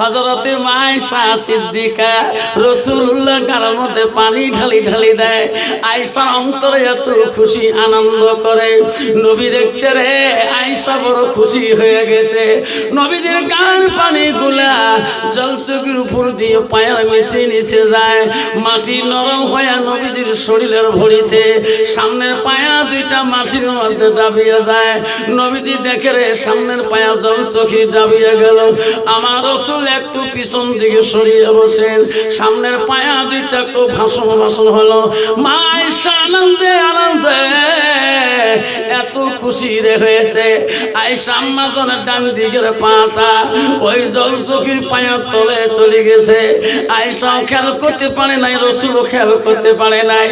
হযরতে আয়েশা সিদ্দিকা রাসূলুল্লাহ গালের মধ্যে পানি ঢালি ঢালি দেয়। আয়েশার অন্তরে এত খুশি আনন্দ করে, নবী দেখছে রে, আয়েশা বড় খুশি হয়ে গেছে। নবীদের গাল পানিগুলা জলচকির উপর দিয়ে পায়ের নিচে নিচে যায়, মাটি নরম হয়ে নবীজির শরীরের ভরিতে সামনের পায়া দুইটা মাটির মধ্যে ডাবিয়ে যায়। নবীজি দেখে রে, সামনের পায়া জলচকি ডাবিয়ে গেল। আমার রাসূল একটু পিছন দিকে সরিয়ে বসেন, সামনের পায়া দুইটা একটু ভাষণ ভাষণ হলো। মা আয়েশা আনন্দে আনন্দে এত খুশি রে হয়েছে। আয়েশা আম্মা জনের ডান দিকের পাটা ওই জলচকির পায়ের তলে চলে গেছে। আয়েশাও খেয়াল করতে পারে নাই, রাসূলও খেয়াল করতে পারে নাই।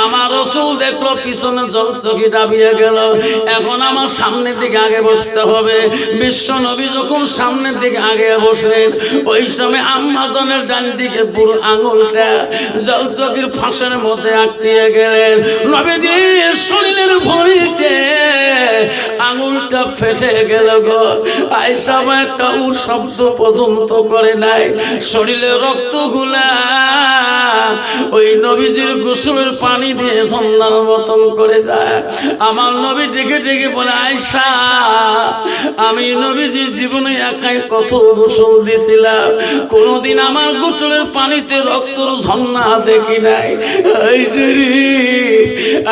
আমার রাসূল দেখলো পিছনে জলচকি ডাবিয়ে গেল, এখন আমার সামনের দিকে আগে বসতে হবে। বিশ্ব নবী যখন সামনের দিকে আগে বসলেন, ওই সময় আম্মা জনের ডান দিকে পুরো আঙুলটা জলচকির ফাঁসের মধ্যে আটকে গেলেন। নবীজির শরীরের ভরিতে আঙুলটা ফেটে গেল গো। আয়েশা একটা শব্দ পর্যন্ত করে নাই, শরীরের রক্তগুলা ওই নবীজির গোসলের পানি দিয়ে সন্ধ্যার মতন করে যায়। আমার নবী ডেকে ডেকে বলে, আয়েশা আমি নবীজির জীবনে একাই কত গোসল দিয়েছিলাম, কোনদিন আমার গোসলের পানিতে রক্তর ঝর্ণা দেখি নাই।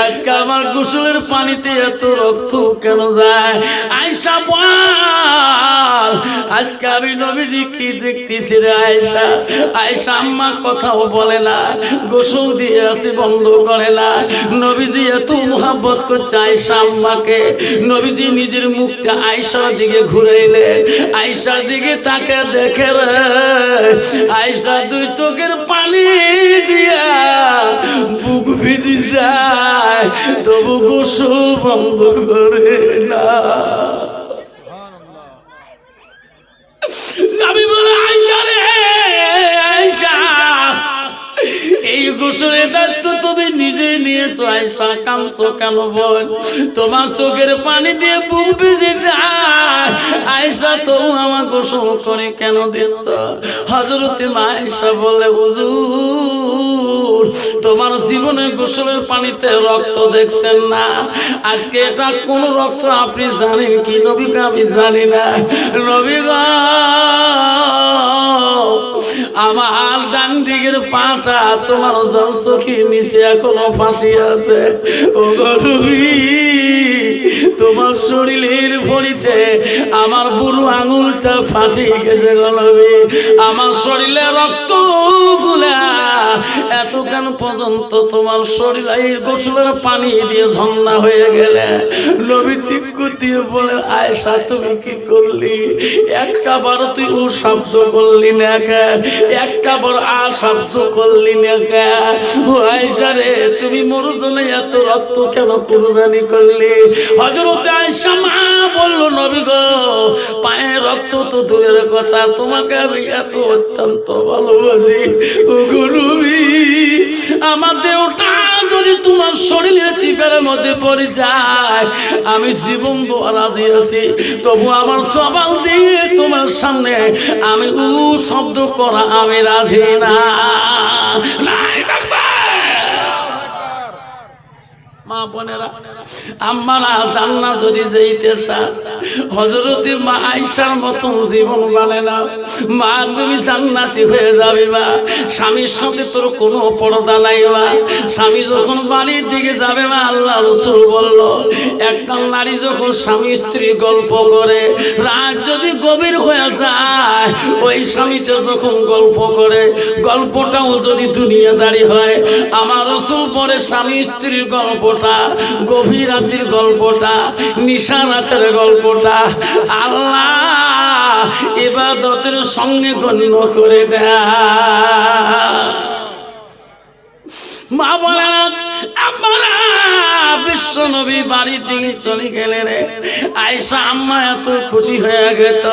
আজকে আমার গোসলের পানিতে এত রক্ত কেন যায়? আয়েশা বল, আজকে আমি নবীজি কি দেখতেছি রে আয়েশা? আয়েশা আম্মা কথাও বলে না, গোসল দিয়ে আসি বন্ধ করে না। নবীজি এত মোহাব্বত করছে আয়েশা আম্মাকে, নবীজি নিজের মুখটা আয়েশার দিকে ঘুরাইলেন। আয়েশার দিকে তাকে দেখে রে, আয়েশা দুই চোখের পানি দিয়া বুক ভিজি যায়, তবু গোসল বন্ধ করে না। আমি বলে, আয়েশা রে আয়েশা, এই গোসলের দায়িত্ব তুমি নিজে নিয়েছো। আয়েশা কাঁদছো কেন বল? তোমার চোখের পানি দিয়ে বুক ভিজে যায়, আয়েশা তুমি আমার গোসল করে কেন দিচ্ছ? হযরতে আয়েশা বলে, হুজুর তোমার জীবনে গোসলের পানিতে রক্ত দেখছেন না, আজকে এটা কোন রক্ত আপনি জানেন কি? নবীকে আমি জানি না। নবী গো, আমার ডান দিকের পাটা তোমার জলচকির নিচে এখনো ফাঁসি আছে। ও নবী, তোমার শরীরের ভরিতে আমার বুড়ো আঙুলটা ফাটি গেছে গো নবী। আমার শরীরে রক্ত গুলা এত কেন পর্যন্ত তোমার শরীরের গোসলের পানি দিয়ে ঝর্ণা হয়ে গেলে? নবী চিৎকার দিয়ে বলে, আয়েশা তুমি কি করলি? একটা বার তুই ও শব্দ করলি না কে? একটা বার আ শব্দ করলি না কে? ও আয়েশা রে, তুমি মরুজনে এত রক্ত কেন কুরবানি করলি? হযরত আয়েশা মা বলল, নবী গো, পায়ে রক্ত তো দূরের কথা, তোমাকে আমি এত অত্যন্ত ভালোবাসি। ও গো নবী, আমার দেহটা যদি তোমার শরীরের চিপের মধ্যে পড়ে যায়, আমি জীবন দেওয়া রাজি আছি, তবু আমার জবান দিয়ে তোমার সামনে আমি উ শব্দ করা আমি রাজি না। মা বোনেরা, আম্মারা জান্নাত যদি যেতে চান, হযরতে মা আয়েশার মতন জীবন মানে না। মা তুমি জান্নাতি হয়ে যাবে মা। স্বামীর সাথে তোর কোনো পর্দা নাই মা। স্বামী যখন বাড়ির দিকে যাবে মা, আল্লাহ রাসূল বলল, একটা নারী যখন স্বামী স্ত্রী গল্প করে, রাত যদি গভীর হয়ে যায়, ওই স্বামীটা যখন গল্প করে, গল্পটাও যদি দুনিয়াদারি হয়, আমার রাসূল পরে স্বামী স্ত্রীর গল্পটা, গভীর রাতের গল্পটা, নিশা রাতের গল্পটা আল্লাহ ইবাদতের সঙ্গে গণ্য করে দেয়। মা বলেন, আমরা বিশ্ব নবী বাড়ি থেকে চলে গেলে রে আয়েশা আম্মা এত খুশি হয়ে গেত,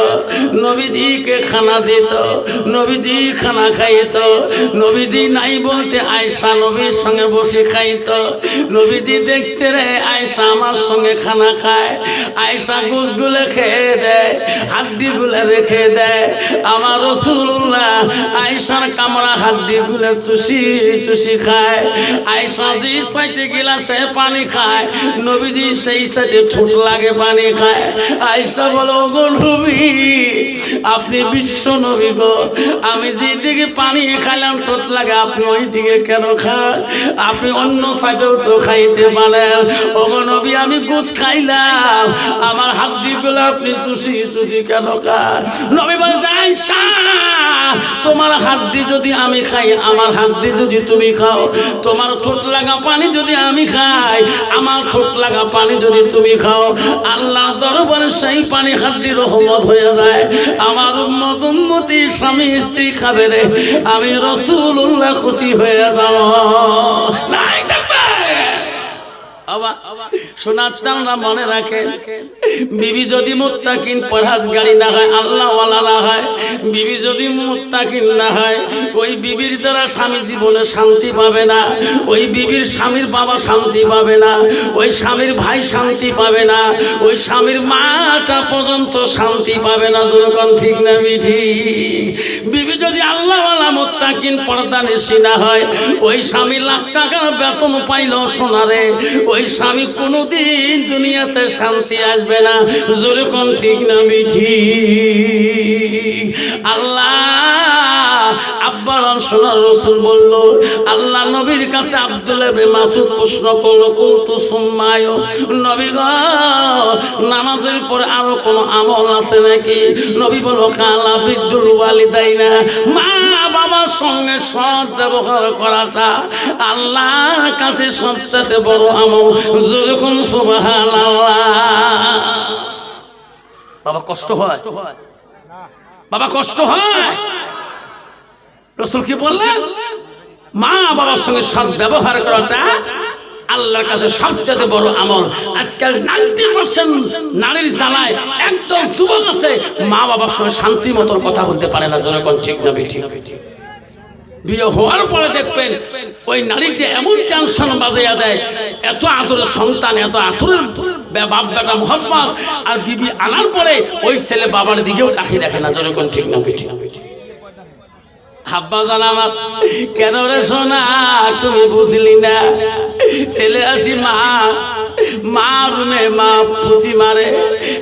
নবীজিকে খানা দিত, নবীজি খানা খাইত, নবীজি নাই বলতে আয়েশা নবীর সঙ্গে বসে খাইত। নবীজি দেখছে রে আয়েশা আমার সঙ্গে খানা খায়, আয়েশা গোশগুলো খেয়ে দেয়, হাড্ডিগুলো রেখে দেয়। আমার রাসূলুল্লাহ আয়েশার কামড়া হাড্ডিগুলো চুষি চুষি খায়। আয়েশা যে সাইডে গিলাসে পানি খায়, নবীজি সেই সাইডে ঠোঁট লাগে পানি খায়। আয়েশা বলো গো নবী, আপনি বিশ্ব নবী গো, আমি যেদিকে পানি খাইলাম ঠোঁট লাগে, আপনি ওই দিকে কেন খান? আপনি অন্য সাইডেও তো খাইতে পারেন। ও গো নবী, আমি গোশ খাইলাম, আমার হাড্ডিগুলো আপনি চুষি চুষি কেন খান? নবী বলছে আয়েশা, তোমার হাড্ডি যদি আমি খাই, আমার হাড্ডি যদি তুমি খাও, তোমার ঠোঁট লাগা পানি যদি আমি খাই, আমার ঠোঁট লাগা পানি যদি তুমি খাও, আল্লাহ দরবারে সেই পানি হাড্ডি রহমত হয়ে যায়। আমার উম্মত উম্মতি স্বামী স্ত্রী খাবে রে, আমি রাসূলুল্লাহ খুশি হয়ে যাব। নাই থাকবে শোনাচ্ছানরা মনে রাখেন, বিবি যদি মুত্তাকিন পরহেজগারি না হয়, আল্লাহ ওয়ালা না হয়, বিবি যদি মুত্তাকিন না হয়, ওই বিবির দ্বারা স্বামী জীবনে শান্তি পাবে না, ওই বিবির স্বামীর বাবা শান্তি পাবে না, ওই স্বামীর ভাই শান্তি পাবে না, ওই স্বামীর মাটা পর্যন্ত শান্তি পাবে না। যখন ঠিক না বিধি, বিবি যদি আল্লাহ ওয়ালা মুত্তাকিন পর্দানিশী না হয়, ওই স্বামী লাখ টাকার বেতন পাইল সোনারে, ওই স্বামী কোনোদিন দুনিয়াতে শান্তি আসবে না। জোরে কোন ঠিক না বিধি? আল্লাহ আব্বার সোনার রাসূল বলল, আল্লাহ নবীর কাছে আব্দুল্লাহ ইবনে মাসউদ প্রশ্ন করলো, কুলতু সুম্মায়, নবী গো নামাজের পরে আরো কোন আমল আছে নাকি? নবী বলল, কালা বিদ্দুল ওয়ালিদাইনা, মা বাবার সঙ্গে সৎ ব্যবহার করাটা আল্লাহর কাছে সবচেয়ে বড় আমল। জোরে কোন সুবহানাল্লাহ। বাবা কষ্ট হয়, বাবা কষ্ট হয়। রাসূল কি বললেন? মা বাবার সঙ্গে সৎ ব্যবহার করাটা আল্লাহর কাছে সবচেয়ে বড় আমল। আজকাল 90% নারীর জ্বালায় একদম যুবক আছে, মা বাবার সঙ্গে শান্তি মতো কথা বলতে পারে না। জোরে কোন ঠিক না ঠিক? বিয়ে হওয়ার পরে দেখবেন ওই নারীটি এমন টেনশন বাজাইয়া দেয়, এত আদরের সন্তান, এত আদরের বাপ বেটা মোহাম্মদ, আর বিবি আনার পরে ওই ছেলে বাবার দিকেও তাকিয়ে দেখে না। জোরে কোন ঠিক না ঠিক? হাব্বা জান আমার, কেন রে সোনা তুমি বুঝলি না? ছেলে আসি মা, মা রুমে মা পুষি মারে,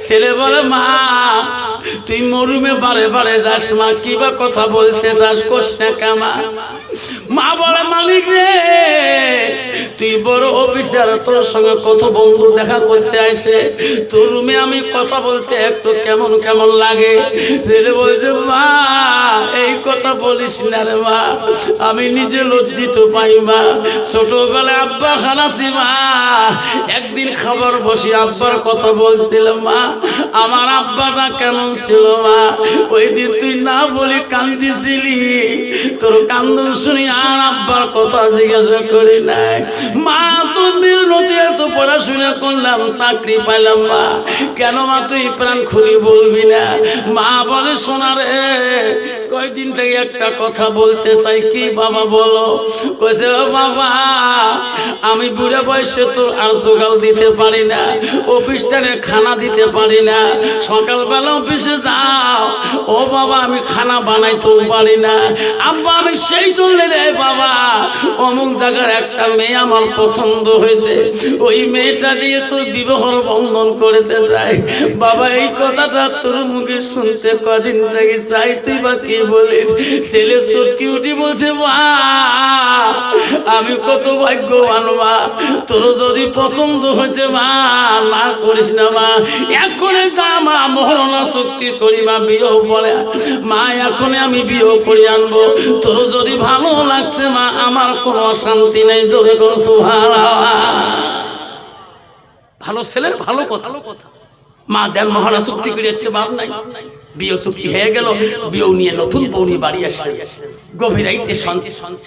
ছেলে বলে মা তুই মরুমে বারে বারে যাস, মা কিবা কথা বলতে চাস, কোস না কামা। মা বলে মালিক রে তুই বড় অফিসার, তোর সঙ্গে কত বন্ধু দেখা করতে আসে, তোর রুমে আমি কথা বলতে একটু কেমন কেমন লাগে। ছেলে বলছে মা এই কথা বলিস না রে মা, আমি নিজে লজ্জিত পাই মা। ছোটবেলায় আব্বা খানাছি মা, একদিন খাবার বসে আব্বার কথা বলছিলাম মা, আমার আব্বাটা কেমন ছিল মা, ওই দিন তুই না বলি কান্দিছিলি, তোর কান্দন শুনি আর আব্বার কথা জিজ্ঞাসা করি নাই। মা তোর মেহনতি এত পড়াশোনা করলাম, চাকরি পাইলাম মা, কেন মা তুই প্রাণ খুলি বলবি না? মা বলে শোনা রে কয়দিন থেকে একটা কথা বলতে চাই। কি বাবা বলো? কইছে ও বাবা আমি বুড়া বয়সে তো আর জোগাল দিতে পারি না, অফিসটারে খানা দিতে পারি না, সকালবেলা অফিসে যাও, ও বাবা আমি খানা বানাইতেও পারি না। আব্বা আমি সেই জন্য রে বাবা অমুক জায়গার একটা মেয়ে আমার পছন্দ হয়েছে, ওই মেয়েটা দিয়ে তোর বিবাহর বন্ধন করতে চাই। বাবা এই কথাটা তোর মুখে শুনতে কদিন থেকে চাই, তুই বা কি বলিস? ছেলে চটকি উঠি বলছে মা আমি কত ভাগ্যবান মা, তোর যদি পছন্দ হয়েছে মা না করিস না মা, এখনই যা মা মহরণা চুক্তি করি মা, বিয়েও বলে মা এখনই আমি বিয়েও করে আনবো, তোর যদি ভালো লাগছে মা আমার কোনো অশান্তি নেই। জোরে কোন সুবহানাল্লাহ। ভালো ছেলের ভালো কথা, মা দেন মহরণা চুক্তি করে যাচ্ছে, বাপ নাই, বিয়ে চুক্তি হয়ে গেল, বিয়েও নিয়ে নতুন বউ নিয়ে বাড়ি আসলেন। গভীর রাইতে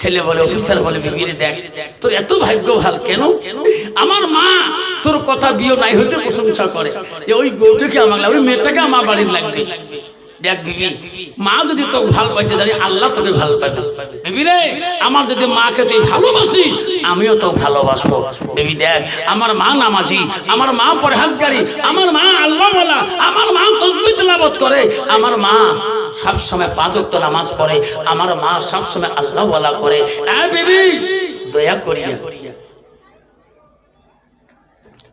ছেলে বলে, অফিসার বলে, বিবিরে দেখ তোর এত ভাগ্য ভাল কেন? আমার মা তোর কথা বিয়ে নাই হইতে প্রশংসা করে যে ওই বউটাকে আমার লাগবে, ওই মেয়েটাকে আমার বাড়ির লাগবে। দেখ বিবি, মা যদি তোকে ভালোবাসে জানি আল্লাহ তোকে ভালো পাবে। বিবি রে, আমার যদি মাকে তুই ভালোবাসিস আমিও তোকে ভালোবাসবো। বিবি দেখ, আমার মা নামাজি, আমার মা পরহেজগারি, আমার মা আল্লাহওয়ালা, আমার মা তাসবিহ তেলাওয়াত করে, আমার মা সবসময় পাঁচ ওয়াক্ত নামাজ পড়ে, আমার মা সবসময় আল্লাহওয়ালা করে। বিবি দয়া করিয়া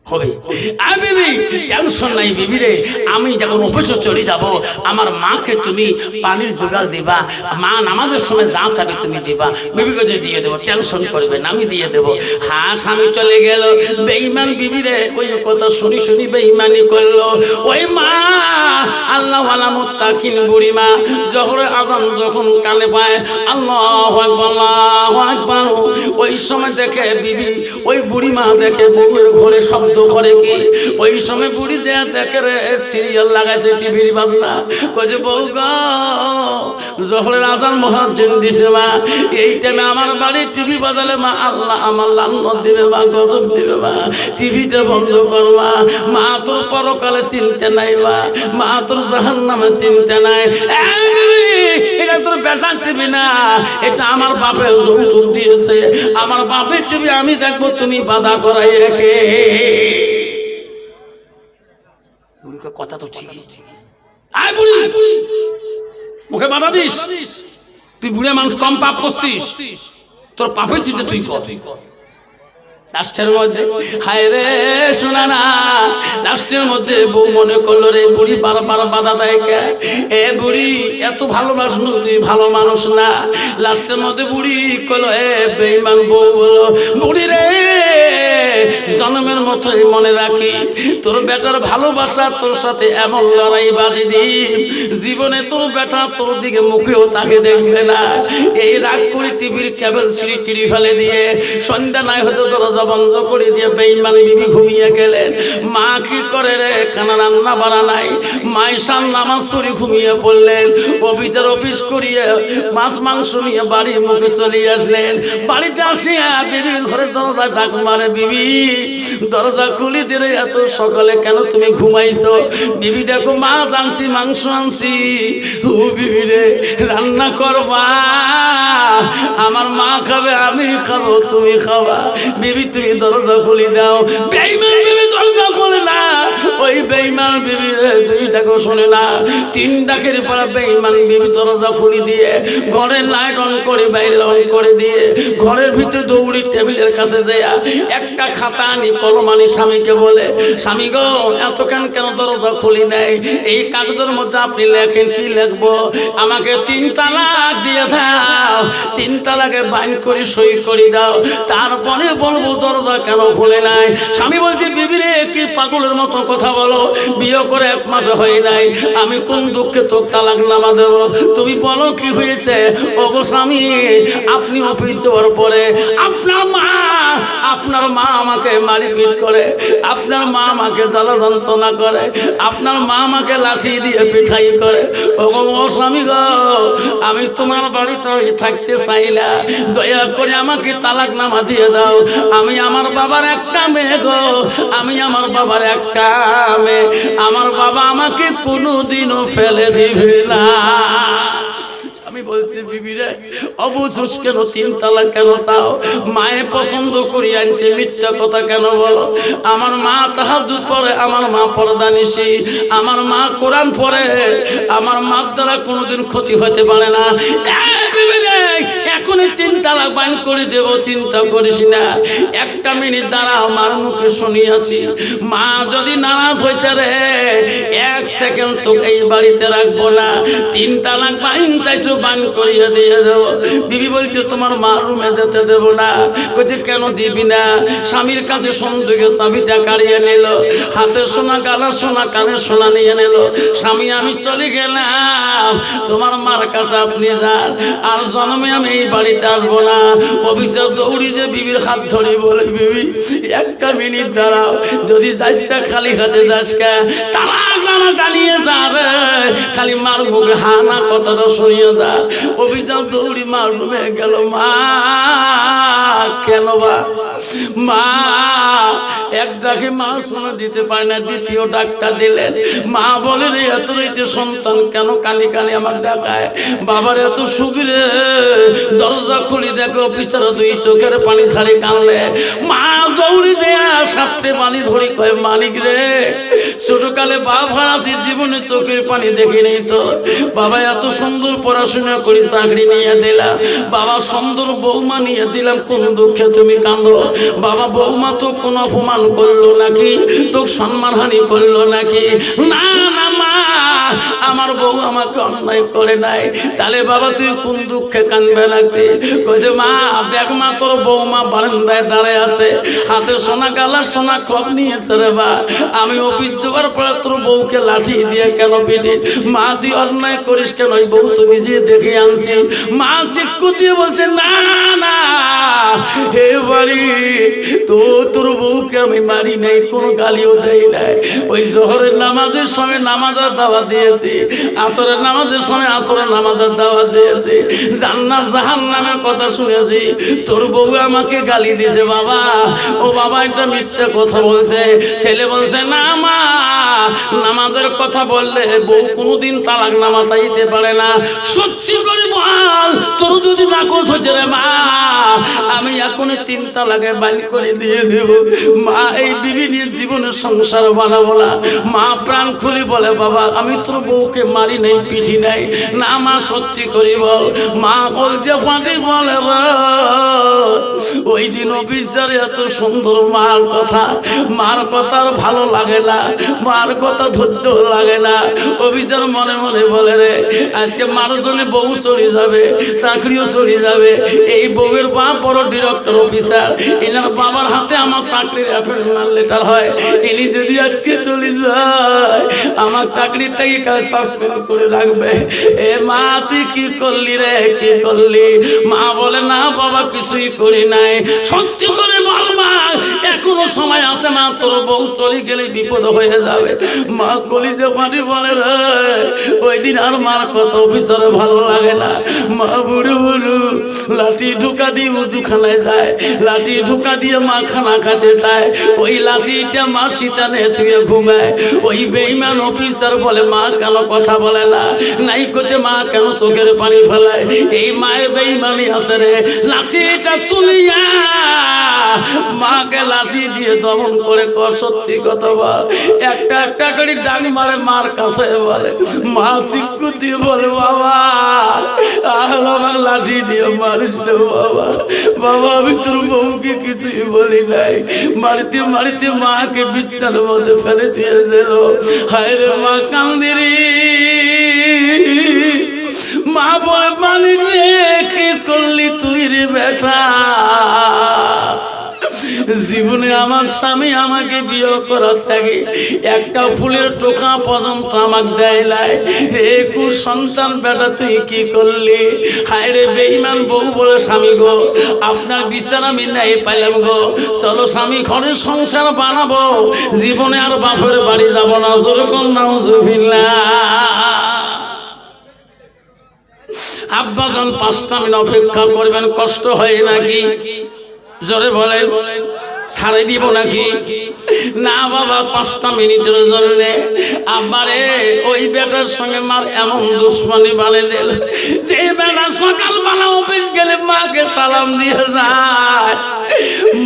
হবে। বিবি টেনশন নাই বিবি রে, আমি যখন অফিসে চলে যাব আমার মাকে তুমি পানির জোগাড় দিবা, মা নামাজের সময় যা চাবে তুমি দিবা, বিবিকে যে দিয়ে দেবো, টেনশন করবে না, আমি দিয়ে দেবো। হ্যাঁ, স্বামী চলে গেল, বেঈমান বিবি রে ওই কথা শুনি শুনি বেঈমানি করলো। ওই মা আল্লাহওয়ালা মুত্তাকিন বুড়ি মা জোহরের আযান যখন কানে পায়, আল্লাহু আকবার আল্লাহু আকবার, ওই সময় দেখে বিবি, ওই বুড়ি মা দেখে বউয়ের ঘরে শব্দ করে কি, ওই সময় বুড়ি দেয়া দেখে রে সিরিয়াল লাগাইছে টিভির বাজনা, কইছে বউ গো জোহরের আযান মুয়াজ্জিন দিছে মা, এই টাইমে আমার বাড়ি টিভি বাজালে মা আল্লাহ আমার লানত দিবে মা, গজব দিবে মা, টিভিটা বন্ধ কর মা, মা তোর পরকালে চিন্তা নাই মা, মা তোর জাহান্নামে চিন্তা নাই। এটা তোর বেটার টিভি না, এটা আমার বাপের যৌতুক দিয়েছে, আমার বাপের টিভি আমি দেখবো, তুমি বাধা করাই রেখে। কথা তো ঠিক, আয় বুড়ি মুখে বাধা দিস, তুই বুড়ে মানুষ কম পাপ করছিস, তোর পাপের চিন্তা তুই কর। লাস্টের মধ্যে হায় রে শোনা না, লাস্টের মধ্যে বউ মনে করলো রে বুড়ি বারবার বাধা দেয় কে, এ বুড়ি এত ভালোবাসনু তুই ভালো মানুষ না। লাস্টের মধ্যে বুড়ি কইলো, এ বেঈমান বউ বলো, বুড়ি রে জন্মের মতোই মনে রাখি তোর বেটার ভালোবাসা তোর সাথে এমন লড়াই বাজি দি, জীবনে তোর বেটা তোর দিকে মুখেও তাকে দেখবে না। এই রাগ করে টিভির কেবল সিঁড়ি টিড়ি ফেলে দিয়ে সন্ধ্যা নাই হতো দরজা বন্ধ করে দিয়ে বেঈমান বিবি ঘুমিয়ে গেলেন। মা কি করে রে, খানা রান্না বাড়া নাই, মাইশান নামাজ পড়ে ঘুমিয়ে পড়লেন। অফিস করিয়ে মাছ মাংস নিয়ে বাড়ির মুখে চলে আসলেন। বাড়িতে আসিয়া বিবির ঘরে দরজায় ডাক মারে, বিবি দরজা খুলি দিলে এত সকালে কেন তুমি ঘুমাইছো? বিবি দেখো মাছ আনছি, মাংস আনছি, ও বিবি রে রান্না করবা, আমার মা খাবে আমি খাবো তুমি খাবা, বিবি তুমি দরজা খুলি দাও। বেঈমান বিবি দরজা খুলে না, ওই বেঈমান বিবি দুই ডাকও শোনে না, তিন ডাকের পর বেঈমান বিবি দরজা খুলি দিয়ে ঘরের লাইট অন করে বাইরে অন করে দিয়ে ঘরের ভিতরে দৌড়ি টেবিলের কাছে দেয়া একটা খাতা আনি কলম আনি স্বামীকে বলে, স্বামী গো এতক্ষণ কেন দরজা খুলি নাই, এই কাগজের মধ্যে আপনি লেখেন, কি লিখবো? আমাকে 3 তালাক দিয়ে দাও, 3 তালাকে বাইন করে সই করে দাও, তারপরে বলবো দরজা কেন খুলে নাই। স্বামী বলছে, বিবি রে কি পাগলের মতো কথা বলো, বিয়ে করে 1 মাস হয় নাই, আমি কোন দুঃখে তোর তালাক নামা দেব, তুমি বলো কি হয়েছে? ওগো স্বামী, আপনি অফিস যাওয়ার পরে আপনার মা আমাকে মারিপিট করে, আপনার মা আমাকে জ্বালা যন্ত্রণা করে, আপনার মা আমাকে লাঠি দিয়ে পিঠাই করে। ওগো স্বামী গো, আমি তোমার বাড়িতে থাকতে চাই না, দয়া করে আমাকে তালাক নামা দিয়ে দাও, আমি আমার বাবার একটা মেয়ে গো, আমি আমার বাবার একটা মেয়ে, আমার বাবা আমাকে কোনোদিনও ফেলে দিবে না। আমি বলছি, বিবি রে অবুঝ কেন, 3 তালাক কেন চাও? মায়ে পছন্দ করি আনছে, মিথ্যা কথা কেন বলো? আমার মা তাহাজ্জুদ পড়ে, আমার মা পর্দা নিশি, আমার মা কোরআন পড়ে, আমার মার দ্বারা কোনোদিন ক্ষতি হতে পারে না। বিবি রে এখনই 3 তালাক বাইন করে দেব, চিন্তা করিস না, 1 মিনিট দাঁড়াও, মার মুখে শুনিয়াছি। মা যদি নারাজ হয়েছে রে, 1 সেকেন্ড তো এই বাড়িতে রাখবো না, 3 তালাক বাইন চাইছো বান করিয়ে দিয়ে দেবো। বিবি বলছে, তোমার মা রুমে যেতে দেবো না। বলছে, কেন দিবি না? স্বামীর কাছে সন্দুকে চাবিটা কাড়িয়ে নিল, হাতে সোনা, গালার সোনা, কানের সোনা নিয়ে নিল। স্বামী আমি চলে গেলাম, তোমার মার কাছে আপনি যান, আর জন্মে আমি এই আমি বাড়িতে আসবো না। অফিসে দৌড়ি যে বিবির হাত ধরে বলে, বিবি একটা মিনিট দাঁড়াও, যদি যাস তা খালি হাতে যাস কে, তালাক নামা জানিয়ে যা রে, খালি মার মুখে হা না কথাটা শুনিয়ে যা। অফিসে দৌড়ি মার রুমে গেল। মা কেন বা মা এক ডাকে মা শোনা দিতে পারে না, দ্বিতীয় ডাকটা দিলেন। মা বলে রে এত রাইতে সন্তান কেন কানি কানি আমার ডাকায়, বাবার এত সুখ রে, দরজা খুলি দেখো অফিসার দুই চোখের পানি ছাড়ি কানলে। মা দৌড়ি দেয়া সাপটে পানি ধরি কয়, মালিক রে ছোটকালে বাপ হারাছি, জীবনে চোখের পানি দেখিনি তো, বাবা এত সুন্দর পড়াশোনা করি চাকরি নিয়ে দিলাম, বাবা সুন্দর বৌমা নিয়ে দিলাম, কোন দুঃখে তুমি কাঁদো? বাবা বৌমা তো কোন অপমান করলো নাকি, তো সম্মানহানি করলো নাকি? না না মা, আমার বউ আমাকে অন্যায় করে নাই, তাহলে বাবা তুই কোন দুঃখে কাঁদবে নাকি? কইছে মা দেখ মা তোর বৌমা বারান্দায় দাঁড়ায় আছে, হাতে সোনা গালা সোনা খপ নিয়েছে রে বা, আমি অফিস যাওয়ার পরে তোর বউকে লাঠি দিয়ে কেন পিটি? মা তুই অন্যায় করিস কেন, বউ তো নিজে দেখে আনছি। মা চিক্কু দিয়ে বলছে না না হে বাড়ি, তো তোর বউকে আমি মারি নাই, কোনো গালিও দেই নাই, ওই জোহরের নামাজের সময় নামাজের দাওয়াত দিয়েছি, আসরের নামাজের সময় আসরের নামাজের দাওয়াত দিয়েছি, জান্নাত জাহান্নামের কথা শুনেছি, তোর বউ আমাকে গালি দিয়েছে। বাবা ও বাবা এটা মিথ্যে কথা বলছে। ছেলে বলছে না মা, নামাজের কথা বললে বউ কোনোদিন তালাক নামা চাইতে পারে না, সত্যি করে বল তোর যদি নাকচ হচ্ছে রে মা, আমি এখনই 3 তালাকে বাড়ি করে দিয়ে দেব। মা এই বিবি নিয়ে জীবনের সংসার বানাবো না। মা প্রাণ খুলি বলে বাবা আমি তোর বউকে মারি নাই পিঠি নাই। না মা সত্যি করি বল। মা বলছে ফাটি বলে ওই দিন অফিসারে এত সুন্দর মার কথা আর ভালো লাগে না, মার কথা ধৈর্য লাগে না। অফিসার মনে মনে বলে রে আজকে মার জন্য বউ চলে যাবে, চাকরিও চলে যাবে, এই বউয়ের বাপ বড় ডিরেক্টর অফিসার, এনার বাবার হাতে আমার চাকরির অ্যাপয়েন্টমেন্ট লেটার হয়, ইনি যদি আজকে চলে যায় আমার চাকরি থেকে সাসপেন্ড করে রাখবে। এ মা তুই কি করলি রে, কি করলি? মা বলে না বাবা কিছুই করি নাই। সত্যি করে বল মা, এখনো সময় আছে মা, তোর বউ চলে গেলে বিপদ হয়ে যাবে। মা কলিজা পানি বলে রে ওই দিন আর মার কত অফিসারে ভালো লাগে না। মা বুড়ো বুড়ো লাঠি ঢুকা দিয়ে উজুখানায় যায়, লাঠি ঢুকা দিয়ে মা খানা খাতে যায়, ওই লাঠিটা মা শীতানে ধুয়ে ঘুমায়। ওই বেঈমান অফিসার বলে মা কেন কথা বলে না, নাই করতে মা কেন চোখের পানি ফেলায়? এই মায়ের বেঈমানি আছে রে। লাঠিটা তুলিয়া মাকে লাঠি দিয়ে দমন করে কর সত্যি কথা বল। একটা একটা করে ডাং মারে মার কাছে বলে। মা চিক্কু দিয়ে বলে বাবা আমার লাঠি দিয়ে মারিস না বাবা, বাবা আমি তোর বউকে কিছুই বলি নাই। মারিতে মারিতে মাকে বিছানার মধ্যে ফেলে দিয়েছিল। হায় রে মা কান্দিরি। মা বলে মালিক রে কি করলি তুই রে বেটা? জীবনে আমার স্বামী আমাকে বিয়ে করার থেকে একটা ফুলের টোকা পর্যন্ত আমাকে দেয় নাই। একুশ সন্তান বেটা তুই কি করলি? হায় রে বেঈমান বউ বলে স্বামী গো আপনার বিচার আমি নাই পাইলাম গো, চলো স্বামী ঘরের সংসার বানাবো, জীবনে আর বাপের বাড়ি যাব না। যেরকম নাউজুবিল্লাহ। আব্বাজান 5টা মিনিট অপেক্ষা করবেন, কষ্ট হয় নাকি? জোরে বলেন, ছাড়ে দিব নাকি? না বাবা 5টা মিনিটের জন্য আব্বারে ওই বেটার সঙ্গে মার এমন দুশ্মনী বানিয়ে দিল যে বেটা সকালবেলা অফিস গেলে মাকে সালাম দিয়ে যায়,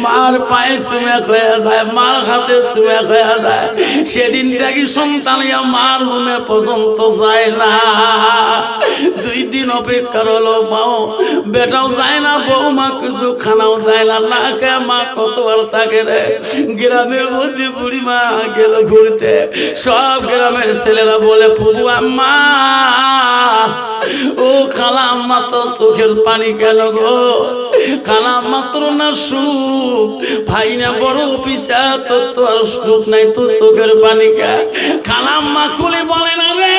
মার পায়ে চুমে হয়ে যায়, মার হাতে চুমে হয়ে যায়। সেদিন থেকে সন্তান মার রুমে পর্যন্ত যায় না। 2 দিন অপেক্ষার হলো, মাও বেটাও যায় না, বউমা কিছু খানাও দেয় না, না খেয়ে মা কতবার থাকে রে। গ্রামের মধ্যে বুড়ি মা গেল ঘুরতে, সব গ্রামের ছেলেরা বলে ফুবু আম্মা ও খালা আম্মা তো চোখের পানি কেন গো? খালা মাত্র না সুখ, ভাই না বড় পিসা, তোর তো আর সুখ নাই, তোর চোখের পানিকা। খালাম্মা খুলে বলে না রে,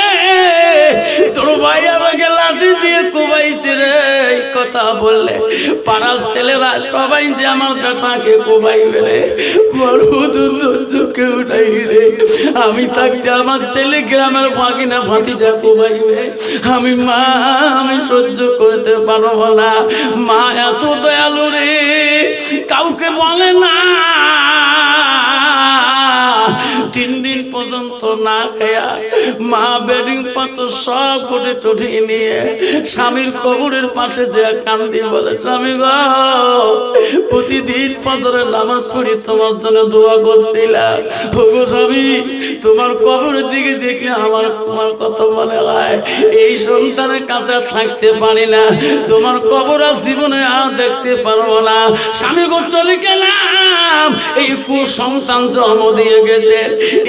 তোর ভাই আমাকে লাঠি দিয়ে কোবাইছে রে। এই কথা বললে পাড়ার ছেলেরা সবাই যে আমার বেটাকে কোবাইবে রে, বড় চোখে উঠাই রে। আমি থাকতে আমার ছেলে গ্রামের ভাগিনা ভাতিজা কোবাইবে, আমি মা, আমি সহ্য করতে পারবো না। মা এত দয়ালু রে, কাউকে বলে না। 3 দিন পর্যন্ত না খেয়া মা বেডিং পাথর সব কোটে টুটি নিয়ে স্বামীর কবরের পাশে যে কান্দি বলে, স্বামী গো, প্রতিদিন ফজরের নামাজ পড়ি তোমার জন্য দোয়া করছিলাম, ওগো স্বামী, তোমার কবরের দিকে দেখে আমার তোমার কথা মনে হয়। এই সন্তানের কাছে থাকতে পারি না, তোমার কবর আর জীবনে আর দেখতে পারবো না। স্বামী গো চলে গেলাম, এই কুসন্তান জন্ম দিয়ে গেছে,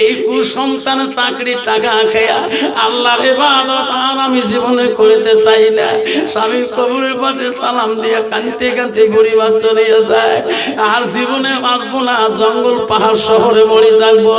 এই কুসন্তান চাকরি টাকা খেয়া আল্লাহর ইবাদত আর আমি জীবনে করতে চাই না। স্বামীর কবরের পাশে সালাম দিয়ে কাঁদতে কাঁদতে বুড়িমা চলে যায়। আর জীবনে বাঁচবো না, জঙ্গল পাহাড় শহরে মরে থাকবো।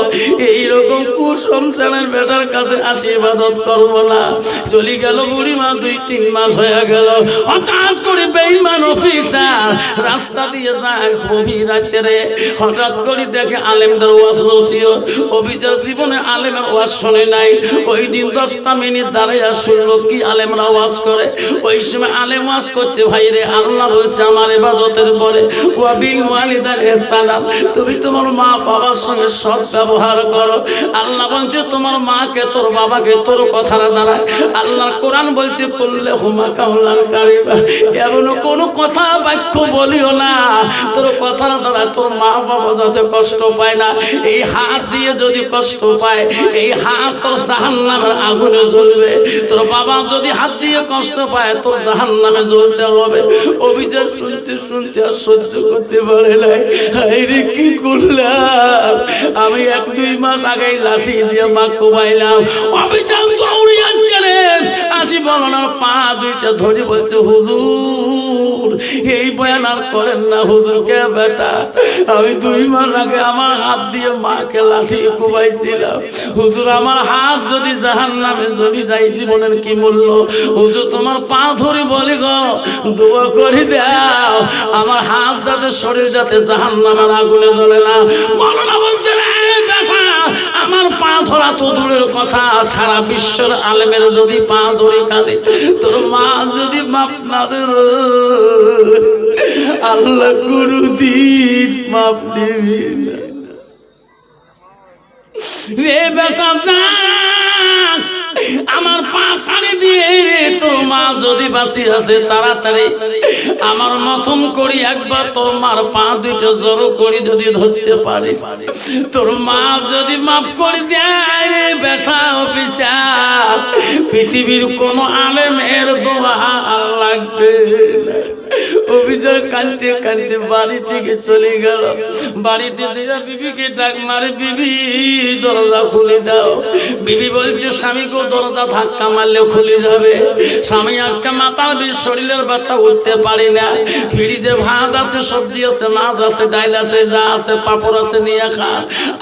এইরকম কুসন্তানের বেটার কাছে আসি ইবাদত করবো না। চলে গেল বুড়িমা, 2-3 মাস হয়ে গেল। হঠাৎ করে বেঈমান অফিসার রাস্তা দিয়ে যায় গভীর রাতে, হঠাৎ করে দেখে আলেমদের ওয়াজ নসিহত। অভিজাত জীবনে আলেমের ওয়াজ শোনে নাই। ওই দিন 10টা মিনিট দাঁড়াইয়া শুনলো কি আলেমরা ওয়াজ করে। ওই সময় আলেম ওয়াজ করছে, ভাই রে, আল্লাহ বলছে আমার ইবাদতের পরে ওয়া বিল ওয়ালিদাইনি ইহসানা, তুমি তোমার মা বাবার সঙ্গে সৎ ব্যবহার করো। আল্লাহ বলছে তোমার মাকে, তোর বাবাকে তোর কথার দ্বারা। আল্লাহর কোরআন বলছে কুল্লে হুমা কাউলান কারিবা, এমন কোনো কথা বাক্য বলিও না তোর কথার দ্বারা তোর মা বাবা যাতে কষ্ট পায় না। এই হাত দিয়ে যদি কষ্ট পায়, এই হাত তোর জাহান্নামের আগুনে জ্বলবে। তোর বাবা যদি হাত দিয়ে কষ্ট পায়, তোর জাহান্নামে জ্বলতে হবে। অভিযোগ শুনতে শুনতে আর সহ্য করতে পারে নাই। হায়রে কি করলাম আমি, 1-2 মাস আগেই লাঠি দিয়ে মা কোবাইলাম। অভিযোগ দৌড়ে আনছিলেন, আসি বলনার পা 2টা ধরে বলছে, হুজুর এই বয়ান আর করেন না। হুজুর কে বেটা, আমি 2 মাস আগে আমার হাত দিয়ে মাকে লাঠি কোবাইছিলাম। হুজুর আমার হাত যদি জাহান্নামে জ্বলি যায়, জীবনের কি মূল্য? হুজুর তোমার পা ধরে বলি গো, দোয়া করে দাও আমার হাত যাতে, শরীর যাতে জাহান্নামের আগুনে জ্বলে না। মাওলানা বলছে রে বেটা, আমার পা ধরা তো দূরের কথা, সারা বিশ্বের আলেমের যদি পা ধরে কাঁদে, তোর মা যদি মাপ না দে, আল্লাহ কোনদিন মাপ দিবি না রে বেটা। যাক আমার পা ছাড়ে দিয়ে তোর মা যদি বাঁচি আছে, তাড়াতাড়ি আমার মতন করি একবার তোর মার পা 2টা জড়ো করি যদি ধরতে পারে, তোর মা যদি মাফ করে দেয় রে বেটা অফিসার, পৃথিবীর কোন আলেমের দোয়া আর লাগবে না। অভিযোগ কাঁদতে কাঁদতে বাড়ি থেকে চলে গেল। বাড়িতে বিবিকে ডাক মারে, বিবি দরজা খুলে দাও। বিবি বলছে স্বামীকে দরজা ধাক্কা মারলে খুলে যাবে। স্বামী আজকে মাথার বিষ, শরীরের ব্যথা, উঠতে পারি না। ফ্রিজে ভাত আছে, সবজি আছে, মাছ আছে, ডাল আছে, যা আছে পাপড় আছে, নিয়ে খা।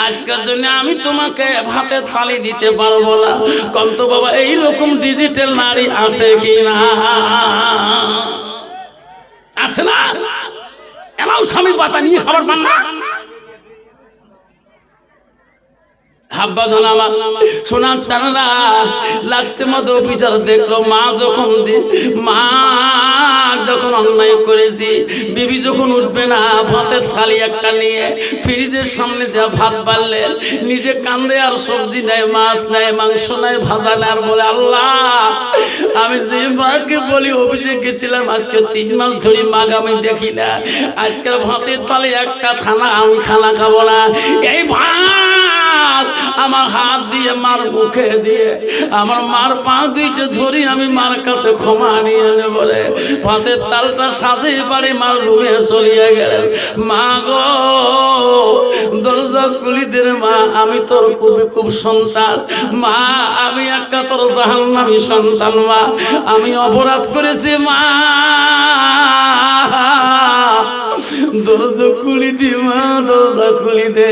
আজকের জন্য আমি তোমাকে ভাতের থালি দিতে পারবো না। কন্ত বাবা এইরকম ডিজিটাল নারী আছে কি না? আছে না? এরাও স্বামীর পাতা নিয়ে খাবার পান না। হাব্বা জানা আমার শোনার চানা লাস্টের মধ্যে অফিসার দেখলো মা যখন যখন অন্যায় করেছি, বিবি যখন উঠবে না, ভাতের থালি একটা নিয়ে ফ্রিজের সামনে যা ভাত বাড়লেন, নিজে কান্দে আর সবজি নেয়, মাছ নেয়, মাংস নেয়, ভাজা নেয়, আর বলে আল্লাহ আমি যে মাকে বলি অফিসে গেছিলাম, আজকে 3 মাস ধরে মাগ আমি দেখি না, আজকের ভাতের থালি একটা খানা আমি খানা খাবো না। এই ভাত আমার হাত দিয়ে মার মুখে দিয়ে আমার মার পা 2টা ধরি আমি মার কাছে ক্ষমা নিয়ে নেব রে। ভাতের তালটা সাথে পারে মার রুমে চলিয়ে গেলেন। মা গো দরজা খুলিদের মা, আমি তোর খুব সন্তান মা, আমি একটা তোর জাহান্নামী সন্তান মা, আমি অপরাধ করেছি মা। দরজা খুলি দি মা, দরজা খুলি দে।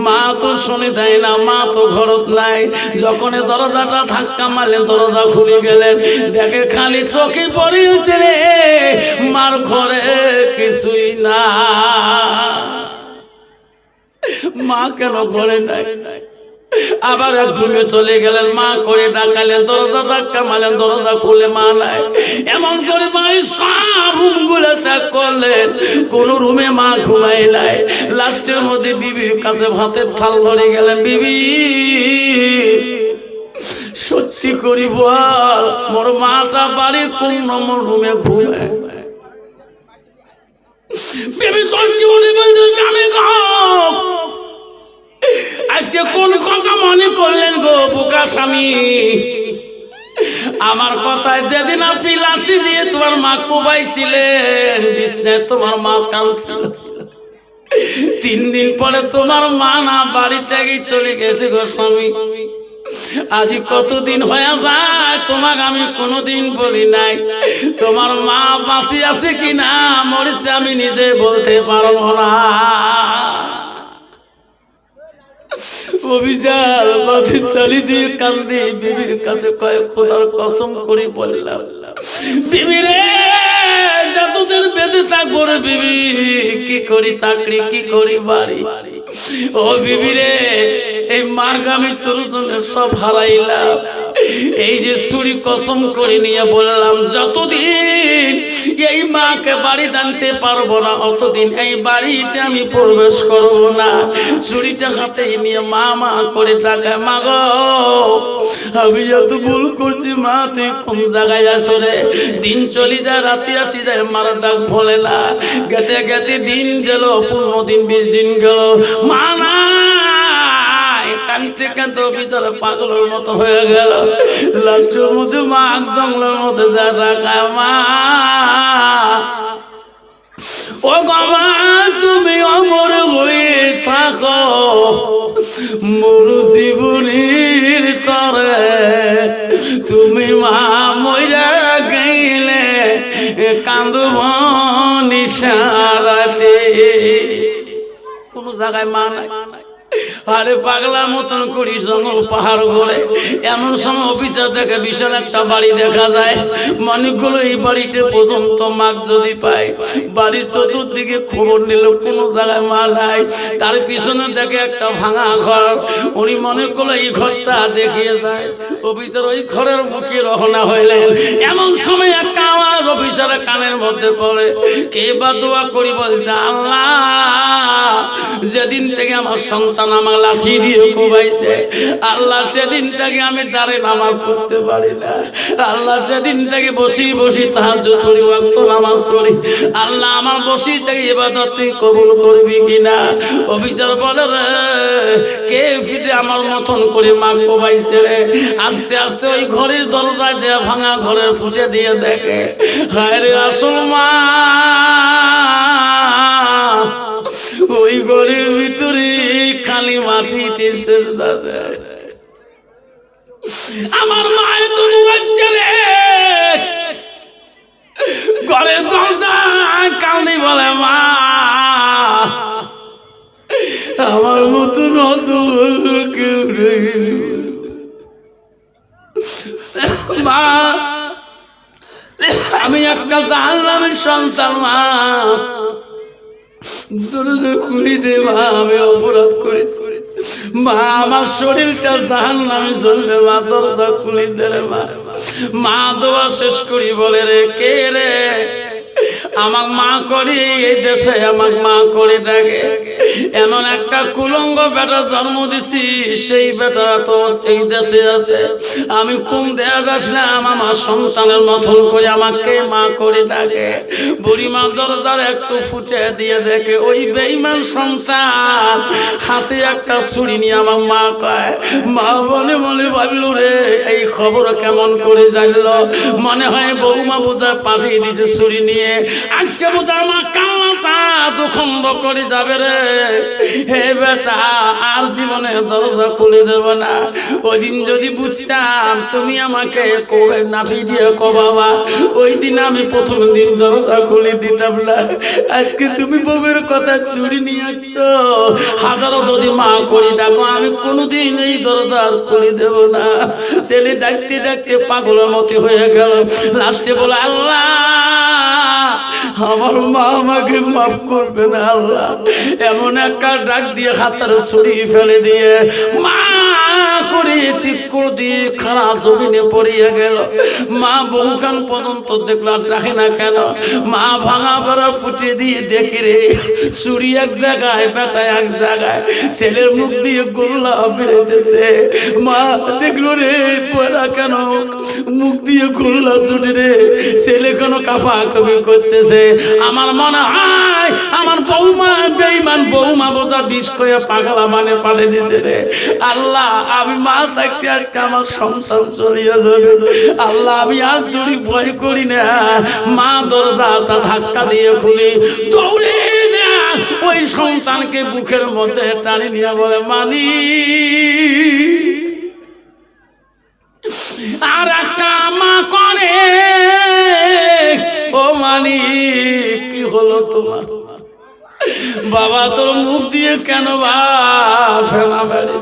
মা তো শুনে দেয় না, মা তো ঘরত নাই। যখন দরজাটা ধাক্কা মারলেন, দরজা খুলে গেলেন, দেখে খালি চোখে পড়েছে রে, মার ঘরে কিছুই না। মা কেন ঘরে নাই? আবার এক রুমে চলে গেলেন, মা করে ডাকালেন, দরজা ধাক্কা মারলেন, দরজা খুলে মা নাই। এমন করে বাড়ির সব রুমগুলো চেক করলেন, কোন রুমে মা ঘুমাই নাই। লাস্টের মধ্যে বিবির কাছে ভাতের থাল ধরে গেলেন, বিবি সত্যি করি বল, মোর মাটা বাড়ির কোন নম্বর রুমে ঘুমে? বিবি তোর জীবনে বলছে জানে গো, আজকে কোন কথা মনে করলেন গো বোকা স্বামী? আমার কথায় যেদিন আপনি লাঠি দিয়ে তোমার মা কোবাইছিলেন, বিছনায় তোমার মা কাঁদছিল, 3 দিন পরে তোমার মা না বাড়ি থেকে চলে গেছে গো স্বামী। আজ কতদিন হয়ে যায় তোমাকে আমি কোনোদিন বলি নাই, তোমার মা বাঁচি আছে কিনা মরেছে আমি নিজে বলতে পারবো না। অভিযান বাঁধি তালি দিয়ে কান্দি বিবির কাছে কয়েক খোদার কসম করে বললাম, বিবি রে যতদিন বেঁচে থাকবো রে বিবি, কি করি চাকরি, কি করি বাড়ি, ও বিবি রে এই মার্গ আমি তোর জন্য সব হারাইলাম। এই যে চুরি কসম করে নিয়ে বললাম, যতদিন এই মাকে বাড়ি আনতে পারবো না অতদিন এই বাড়িতে আমি প্রবেশ করবো না। চুরিটা হাতে নিয়ে মা মা করে ডাকায়, মা গো আমি এত ভুল করছি মা, তুই কোন জায়গায় আসো রে? দিন চলি যায়, রাতে আসি যায়, মারা ডাক ভোলে না। গেতে গেতে দিন গেল, 15 দিন 20 দিন গেল, মা না কানতে কানতে ভিতরে পাগলের মতো হয়ে গেল। লাস্টের মধ্যে মা জঙ্গলের মধ্যে যা ডাকায়, মা ও বাবা তুমি অমর হয়ে থাকো, মোর জীবনের তরে তুমি মা মইরা গেলে কান্দব নিশারাতে। কোন জায়গায় মা নাই। আরে পাগলার মতন করি জঙ্গল পাহাড় ঘরে, এমন সময় অফিসার দেখে বিশাল একটা বাড়ি দেখা যায়। মনে করলো এই বাড়িতে পর্যন্ত মাগ যদি পায়। বাড়ির চতুর্দিকে খবর নিল, কোনো জায়গায় মা নাই। তার পিছনে দেখে একটা ভাঙা ঘর, উনি মনে করলো এই ঘরটা দেখিয়ে যায়। অফিসার ওই ঘরের মুখে রওনা হইলেন। এমন সময় একটা আওয়াজ অফিসারের কানের মধ্যে পড়ে, কে বা দোয়া করি বলছে, আল্লাহ যেদিন থেকে আমার সন্তান আমার লাঠি দিয়ে কোবাইছে, আল্লাহ সেদিন থেকে আমি দাঁড়ে নামাজ পড়তে পারি না। আল্লাহ সেদিন থেকে বসি বসি তাহাজ্জুদ পড়ি, ওয়াক্ত নামাজ পড়ি। আল্লাহ আমার বসি থেকে ইবাদত তুই কবুল করবি কিনা? অভিচার বলে রে, কে ফিরে আমার মতন করে মা কোবাইছে রে? আস্তে আস্তে ওই ঘরের দরজায় দেয়া ভাঙা ঘরের ফুটে দিয়ে দেখে, হায় রে আসল মা ওই ঘরের ভিতরে খালি মাটিতে সেজদা দেয়। আমার মায়ের তো দৌড়াচ্ছে রে, ঘরের দরজা কান্দি বলে, মা আমার মতন অত কেউ নেই মা, আমি একটা জাহান্নামের সন্তান মা, দরজা খুলে দে মা, আমি অপরাধ করেছি মা, আমার শরীরটা জাহান্নামে চলবে মা, দরজা খুলে দে রে মা। মা দোয়া শেষ করি বলে, রে কে রে? আমার মা করি এই দেশে, আমার মা করে ডাকে। এমন একটা কুলঙ্গ বেটা জন্ম দিছি, সেই বেটা তো এই দেশে আছে। আমি কোন দেশ আসলাম, আমার সন্তানের মতন করে আমাকে মা করে ডাকে। বুড়িমা দরজার একটু ফুটে দিয়ে দেখে ওই বেঈমান সন্তান হাতে একটা ছুরি নিয়ে আমার মা কয়, মা বলে মনে ভাবলো রে এই খবর কেমন করে জানলো, মনে হয় বৌমা বোঝা পাঠিয়ে দিয়েছে ছুরি নিয়ে। আজকে বোঝা আমার কান্নাটা দুখণ্ড করে যাবে রে। হে বেটা, আর জীবনে দরজা খুলে দেব না। ওই দিন যদি বুঝতাম তুমি আমাকে কোলে নাফি দিয়ে কবাবা, ওই দিন আমি প্রথম দিন দরজা খুলে দিতাম না। আজকে তুমি বউয়ের কথা চুরি নিয়ে আসছো, হাজারো যদি মা করি ডাকো, আমি কোনোদিন এই দরজা আর খুলে দেব না। ছেলে ডাকতে ডাকতে পাগলের মতো হয়ে গেল। লাস্টে বলে, আল্লাহ আমার মা আমাকে মাফ করবে না আল্লাহ। এমন একটা ডাক দিয়ে হাতের ছুরি ফেলে দিয়ে মা করে চিৎকার দিয়ে খারা জমিনে পড়িয়ে গেল। মা বহুখান পর্যন্ত দেখলো আর রাখে না কেন। মা ভাঙা বড়া ফুটে দিয়ে দেখি রে ছুরি এক জায়গায়, বেটা এক জায়গায়, ছেলের মুখ দিয়ে গোল্লা বেরোতেছে। মা দেখলো রে পড়া কেন মুখ দিয়ে গোল্লা ছুটে রে, ছেলে কেন কাপা কবি করতেছে। আমার মনে হয় আমার বৌমা বেঈমান বৌমা বোঝা বিষ করে পাগলা মানে পাঠে দিতে রে। আল্লাহ আমি মা থাকতে আজকে আমার সন্তান চলিয়ে যাবে। আল্লাহ আমি আর চুরি ভয় করি না। মা দরজাটা ধাক্কা দিয়ে খুলি, দৌড়ে যা ওই সন্তানকে বুকের মধ্যে টানি নিয়ে বলে, মানি আর একটা মা করে, ও মানি কি হলো তোমার? বাবা তোর মুখ দিয়ে কেন বা ফেনা বেড়ে?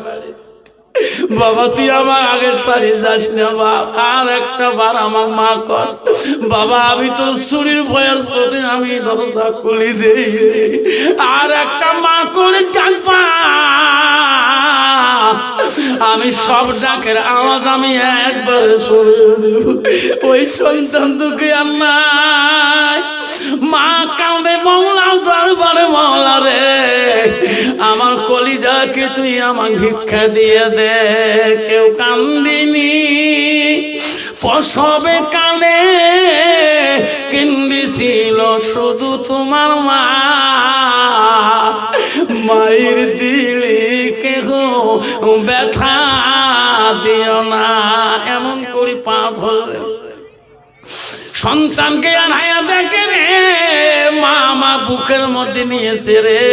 বাবা তুই আমার আগে সারি যাস না বাবা, আর একটা বার আমার মা কর। বাবা আমি তো চুরির ভয়ের চোটে আমি দরজা খুলি দেই, আর একটা মা করে ডাকবা। আমি সব ডাকের আওয়াজ আমি একবারে সরিয়ে দেব। ওই সন্তান তোকে আর নাই। মা কাঁদে, মওলা দরবারে মওলা রে, আমার কলিজাকে তুই আমার ভিক্ষা দিয়ে দে। কেউ কান্দিনি প্রসবে কালে, কিন্দিছিল শুধু তোমার মা। মায়ের দিলে কেহ ব্যথা দিও না, এমন করি পা ধরবে। সন্তানকে আনায়া দেখে রে মা আমার বুকের মধ্যে নিয়েছে রে।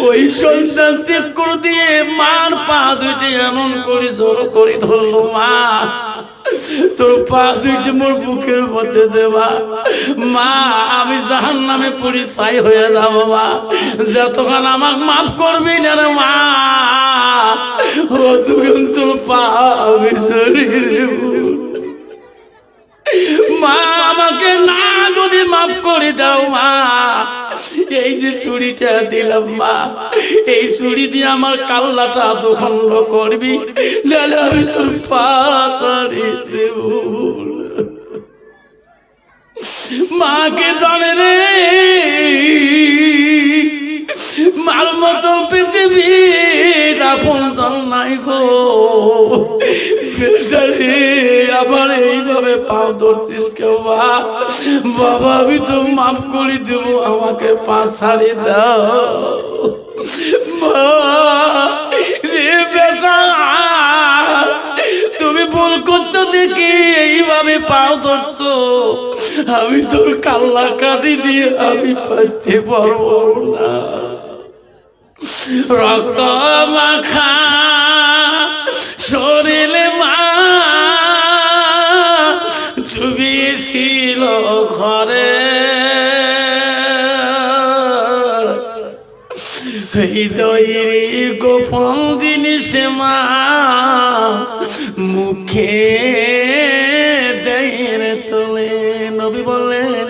ওই সন্তান চেক করে দিয়ে মার পা দুইটি এমন করে জোর করে ধরলো, মা তোর পা দুইটি মোর বুকের মধ্যে দেবা। মা আমি জাহান্নামে পুরি ছাই হয়ে যাবো মা, যতক্ষণ আমাকে মাফ করবি না রে মা, ততক্ষণ তোর পা আমি সরিয়ে দেব। মা আমাকে না যদি মাফ করে দাও মা, এই যে ছুরিটা দিলাম মা, এই ছুরি দিয়ে আমার কাল্লাটা দুখণ্ড করবি, নাহলে আমি তোর পা ছাড়িয়ে দেব। মাকে ধরে রে, মার মতো পৃথিবীর আপনজন নাই গো। বেটারে আবার এইভাবে পাও ধরছিস কেউ? বাবা আমি তো মাফ করে দেবো, আমাকে পা ছাড়ি দাও রে। বেটা তুমি ভুল করছো দেখি এইভাবে পাও ধরছো, আমি তোর কাল্লা কাটি দিয়ে আমি বাঁচতে পারবো না। রক্ত মাখা শরীরে মা ডুবিয়েছিল ঘরে, হৃদয়ের গোপন জিনিস মা মুখে দেয় তোলে। নবী বললেন,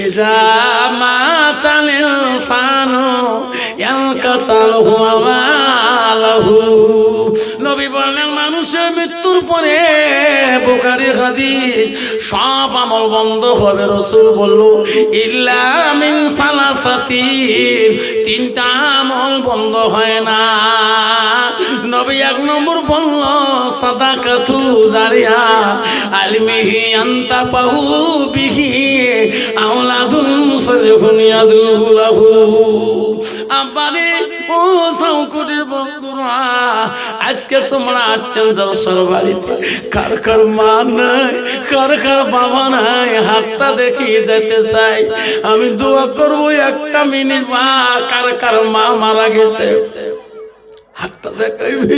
ইজা মাতালিল ফানো ইয়ালকাতালহু আমালাহু। নবী বললেন মানুষের মৃত্যুর পরে বুখারী হাদিস সব আমল বন্ধ হবে। রাসূল বলল ইল্লা মিন সালাসাতিন, তিনটা আমল বন্ধ হয় না। নবী এক নম্বর বলল সাদাকাতু জারিয়া, আলমিহি আনতা পাহু বিহি আওলাদুন সালিহুন ইয়াদুলাহু। আব্বারে ও সাউকুটের বন্ধুরা, আজকে তোমরা আসছেন জলসার বাড়িতে, কার কার মা নাই, কার কার বাবা নাই, হাতটা দেখিয়ে যেতে চাই। আমি দোয়া করবো একটা মিনিট, মা কার কার মা মারা গেছে হাতটা দেখাইবে,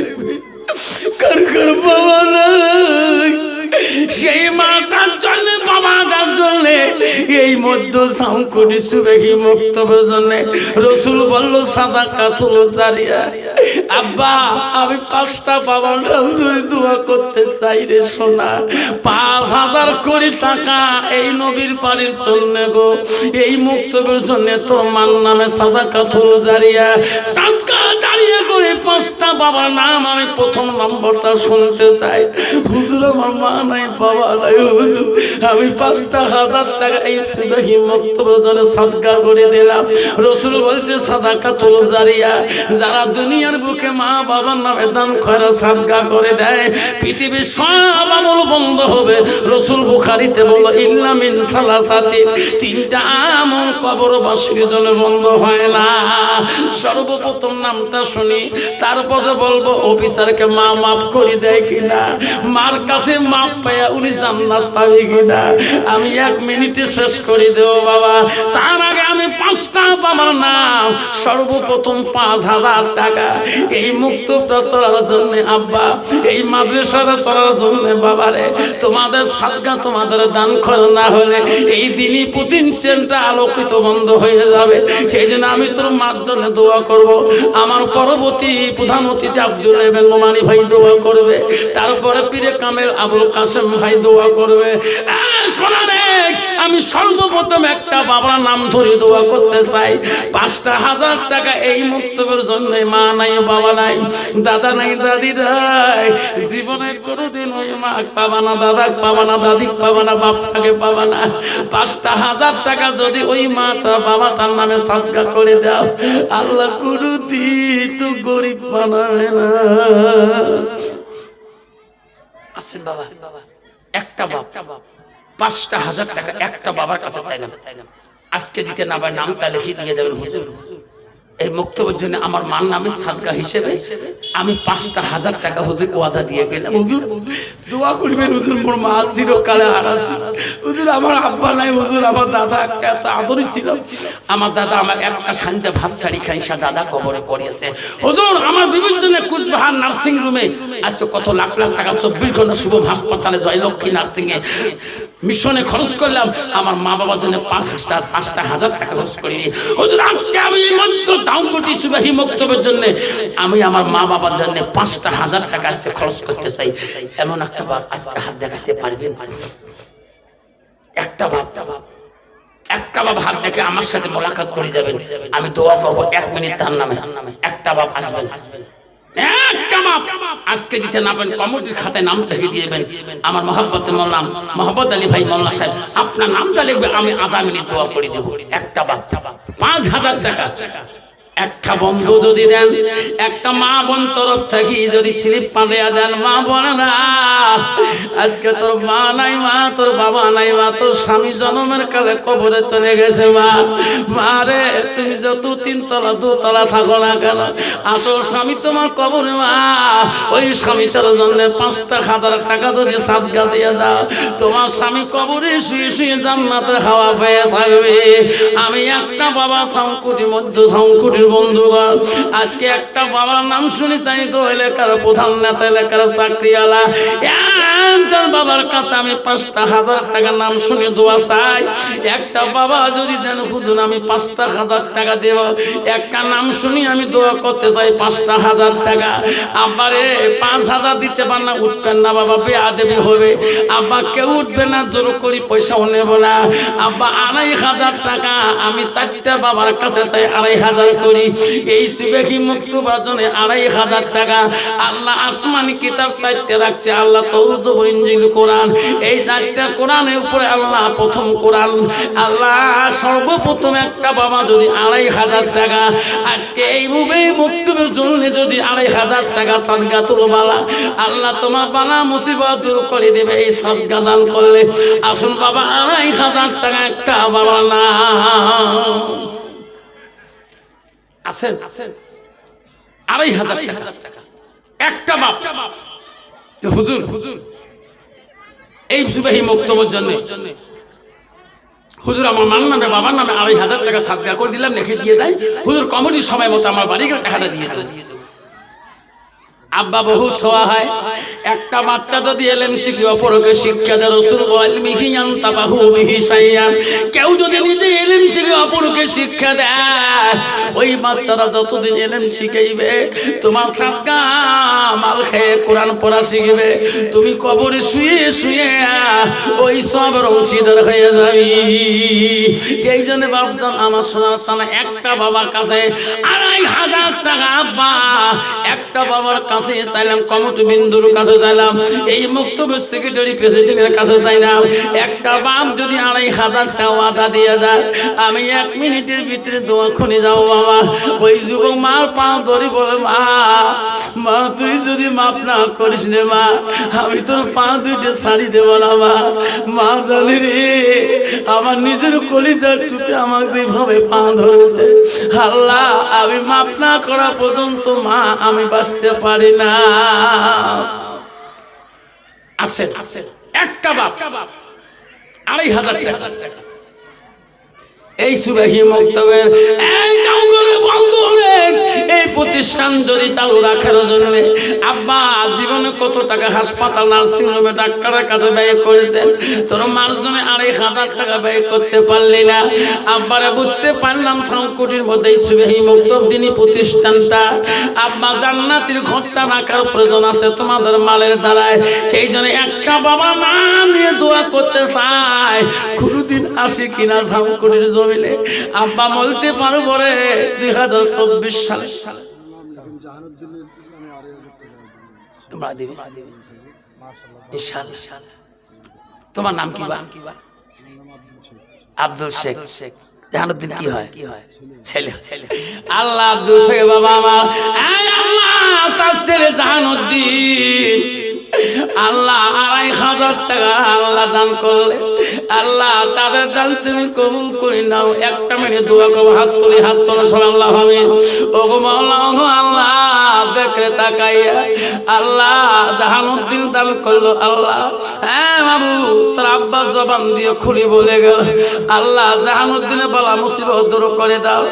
কার কার বাবা নাই, সেই মাটার জন্য বাবাটার জন্য এই মধ্য সাউকুটি সুবেহি মুক্তবের জন্য রসুল বলল সাদাকাতুল জারিয়া। আব্বা আমি 5টা বাবার নাম ধরে দোয়া করতে চাই রে সোনা, 5,000 কোটি টাকা এই নবীর পানির জন্য গো, এই মুক্তবের জন্য তোর মান নামে সাদাকাতুল জারিয়া, সাদকা জারিয়া করে 5টা বাবার নাম আমি প্রথম নম্বরটা শুনতে চাই। হুজুর আমার মা নাই বাবা নাই, হুজুর আমি 5,000 টাকা এই সুবেহি মুক্তবের জন্য সাদকা করে দিলাম। রসুল বলছে সাদাকাতুল জারিয়া, যারা দুনিয়ার বুকে মা বাবার নামে দান করে সাদকা করে দেয়, পৃথিবীর সব আমল বন্ধ হবে। রসুল বুখারীতে বলল ইল্লা মিন সালাসাতি, 3টা আমল কবরবাসীর জন্য বন্ধ হয় না। সর্বপ্রথম নামটা শুনি, তারপরে বলবো অফিসারকে মা মাফ করে দেয় কিনা, মার কাছে মাপ পায়া উনি জান্নাত পাবে কিনা। আমি 1 মিনিটে শেষ করে দেব বাবা। তার আগে আমি 5টা বাবার নাম, সর্বপ্রথম 5,000 টাকা এই মুক্ত প্রচারের জন্য আব্বা, এই মাদ্রাসাটা চলার জন্য বাবারে, তোমাদের সাদকা তোমাদের দান করে না হলে এই দিনই প্রতিদিন সেন্টার আলোকিত বন্ধ হয়ে যাবে। সেই জন্য আমি তোর মার জন্য দোয়া করব। আমার পরবর্তী প্রধান অতিথি আব্দুল ইবনে নোমানী ভাই দোয়া করবে, তারপরে পীরে কামেল আবুল কাসেম ভাই দোয়া করবে। শোনা দেখ, আমি সর্বপ্রথম একটা বাবার নাম ধরে দোয়া করতে চাই। 5,000 টাকা এই মুক্তবের জন্য, মা নাই বাবা নাই, দাদা নাই দাদি নাই, জীবনে কোনোদিন ওই মা পাবা না, দাদা পাবা না, দাদি পাবা না, বাপটাকে পাবা না। 5,000 টাকা যদি ওই মাটা বাবাটার নামে সাদকা করে দাও, আল্লাহ কোনোদিন তো গরিব বানাবে না। আসেন বাবা, একটা বাপ 5,000 টাকা একটা বাবার কাছে চাইলাম, আজকে দিতে না পারে নামটা লিখে দিয়ে দেবেন হুজুর, এই মুক্তবের জন্য আমার মার নামে সাদকা হিসেবে আমি 5,000 টাকা হুজুর ওয়াদা দিয়ে গেলাম। হুজুর দোয়া করবেন, হুজুর মোর মা চিরকালে হারাছে, হুজুর আমার আব্বা নাই, হুজুর আমার দাদা একটা এত আদরই ছিল, আমার দাদা আমার একটা সাঞ্জা ভাত শাড়ি খাইসা দাদা কবরে পড়িয়েছে। হুজুর আমার বিবির জন্য কুচবিহার নার্সিং রুমে আজকে কত লাখ লাখ টাকা 24 ঘন্টা শুভ হাসপাতালে জয়লক্ষ্মী নার্সিং এ মিশনে খরচ করলাম, আমার মা বাবার জন্য 5,000 টাকা খরচ করিনি। হুজুর আজকে আমি মধ্য দাউনকোটি সুবাহি মুক্তবের জন্য আমি আমার মা বাবার জন্য 5,000 টাকা আজকে খরচ করতে চাই। এমন একটা বাপ আজকে হাত দেখাতে পারবেন? একটা বাপ হাত দেখে আমার সাথে মোলাকাত করে যাবেন, আমি দোয়া করবো 1 মিনিট তার নামে। একটা বাপ আসবেন, একটা বাপ আজকে দিতে না পারেন কমিটির খাতায় নাম লিখে দিয়েবেন। আমার মহব্বতে মোল্লা মোহাম্মদ আলী ভাই মোল্লা সাহেব আপনার নামটা লিখবে, আমি আধা মিনিট দোয়া করে দেবো। একটা বাপ 5,000 টাকা। একটা বন্ধু যদি দেন, একটা মা বোন তরফ থেকে যদি স্লিপ পাঠিয়ে দেন, মা বলে না আজকে তোর মা নাই, মা তোর বাবা নাই, মা তোর স্বামী জন্মের কালে কবরে চলে গেছে, মা রে তুমি যত 3 তলা 2 তলা থাকো না কেন, আসল স্বামী তোমার কবরে, মা ওই স্বামীটার জন্য 5,000 টাকা যদি সাদকা দিয়ে দাও, তোমার স্বামী কবরে শুয়ে শুয়ে জান্নাতের হাওয়া পেয়ে থাকবে। আমি একটা বাবা সংকুটির মধ্যে সংকুটির বন্ধুগণ, আজকে একটা বাবার নাম শুনি চাই গো, এলাকার প্রধান নেতা, এলাকার চাকরিওয়ালা একজন বাবার কাছে আমি 5,000 টাকা নাম শুনে দোয়া চাই। একটা বাবা যদি দেন হুজুর আমি 5,000 টাকা দেব, একটা নাম শুনি আমি দোয়া করতে চাই 5,000 টাকা। আব্বারে 5,000 দিতে পার না, উঠবেন না বাবা, বেয়াদবি হবে। আব্বা কেউ উঠবে না, জোর করি পয়সাও নেব না। আব্বা 2,500 টাকা আমি 4টা বাবার কাছে চাই, 2,500 করি। এই সুবেহি মুক্তবার জন্য 2,500 টাকা। আল্লাহ আসমানি কিতাব 4টা রাখছে, আল্লাহ তৌরাত ইনজিল কোরআন, এই 4টা কোরআনের উপরে আল্লাহ প্রথম কোরআন। আল্লাহ সর্বপ্রথম একটা বাবা যদি 2,500 টাকা আজকে এই মুক্তবের জন্য যদি 2,500 টাকা সাদকাতুল বালা, আল্লাহ তোমার বালা মুসিবত দূর করে দেবে এই সাদকা দান করলে। আসুন বাবা 2,500 টাকা একটা বাবা না আছেন 2,500 টাকা একটা বাপ হুজুর এই সুবাহি মক্তবের জন্য হুজুর আমার মার নামে বাবার নামে ২৫০০ টাকা সাদকা করে দিলাম, লিখে দিয়ে দেয়। হুজুর কমিটির সময় মতো আমার বাড়ি গেলে টাকাটা দিয়ে দেয়। আব্বা বহু ছোঁয়া হয়। একটা বাচ্চা যদি এলেম শিখি অপরকে শিক্ষা দেয়, রাসূল বলেন মিহিয়ান তাবাহু বিহি শাইয়ান, কেউ যদি নিজে এলেম শিখে অপরকে শিক্ষা দেয়, ওই বাচ্চারা যতদিন এলেম শিখাইবে তোমার সাদকা মাল খেয়ে কোরআন পড়া শিখবে, তুমি কবরে শুয়ে শুয়ে ওই সবের অংশীদার হয়ে যাবি। এই জন্য বাপজান আমার সোনার সানা একটা বাবার কাছে ২৫০০ টাকা, আব্বা একটা বাবার কাছে চাইলাম, কমিটি বিন্দুর কাছে চাইলাম, এই মুক্তবের সেক্রেটারি প্রেসিডেন্টের কাছে চাইলাম, একটা বাপ যদি ২৫০০ টাকা ওয়াদা দিয়ে যায়, আমি ১ মিনিটের ভিতরে দোয়া খুনি যাবো বাবা। ওই যুবক মার পা ধরি বলে মা তুই যদি মাফ না করিস রে মা, আমি তোর পা দুইটা ছাড়ি দেব না মা জানি রে আমার নিজের কলিজার টুকরে আমাকে এইভাবে পা ধরেছে, আল্লাহ আমি মাফ না করা পর্যন্ত মা আমি বাঁচতে পারি না। আসেন একটা বাপ ২৫০০ টাকা এই সুবাহি মক্তবের এই জঙ্গলে বন্ধ হলেন। এই প্রতিষ্ঠান যদি চালু রাখার জন্য আব্বা জীবনে কত টাকা হাসপাতাল নার্সিং হোমে ডাক্তারের কাছে ব্যয় করেছেন, তোর মাঝখানে ২৫০০ টাকা ব্যয় করতে পারলি না। আব্বারা বুঝতে পারলাম সংকটের মধ্যে এই সুবাহি মক্তব দিনী প্রতিষ্ঠানটা আব্বা জান্নাতের ঘরটা রাখার প্রয়োজন আছে তোমাদের মালের দ্বারায়। সেই জন্য একটা বাবা মা নিয়ে দোয়া করতে চায়, কোনদিন আসে কিনা সংকটের জমিলে আব্বা বলতে পারবো রে ২০২৪ সালে তোমরা দিবে ইনশাআল্লাহ। তোমার নাম কি বা? আব্দুল শেখ। জাহানুদ্দিন কি হয়? ছেলে। আল্লাহ আব্দুল শেখ বাবা আমার, তার ছেলে জাহানুদ্দিন আল্লাহ ২৫০০ টাকা আল্লাহ দান করলে, আল্লাহ তাদের দান তুমি কবুল করে নাও। একটা মিনিট দোয়া করবো, হাত তুলি সুবহানাল্লাহ হবে। ওগো মাওলা ওগো আল্লাহ দেখে তাকাইয়া আল্লাহ জাহানুদ্দিন দান করলো। আল্লাহ হ্যাঁ বাবু তোর আব্বা জবান দিয়ে খুলি বলে গেল, আল্লাহ জাহানুদ্দিনের বালা মুসিবত দূর করে দাও।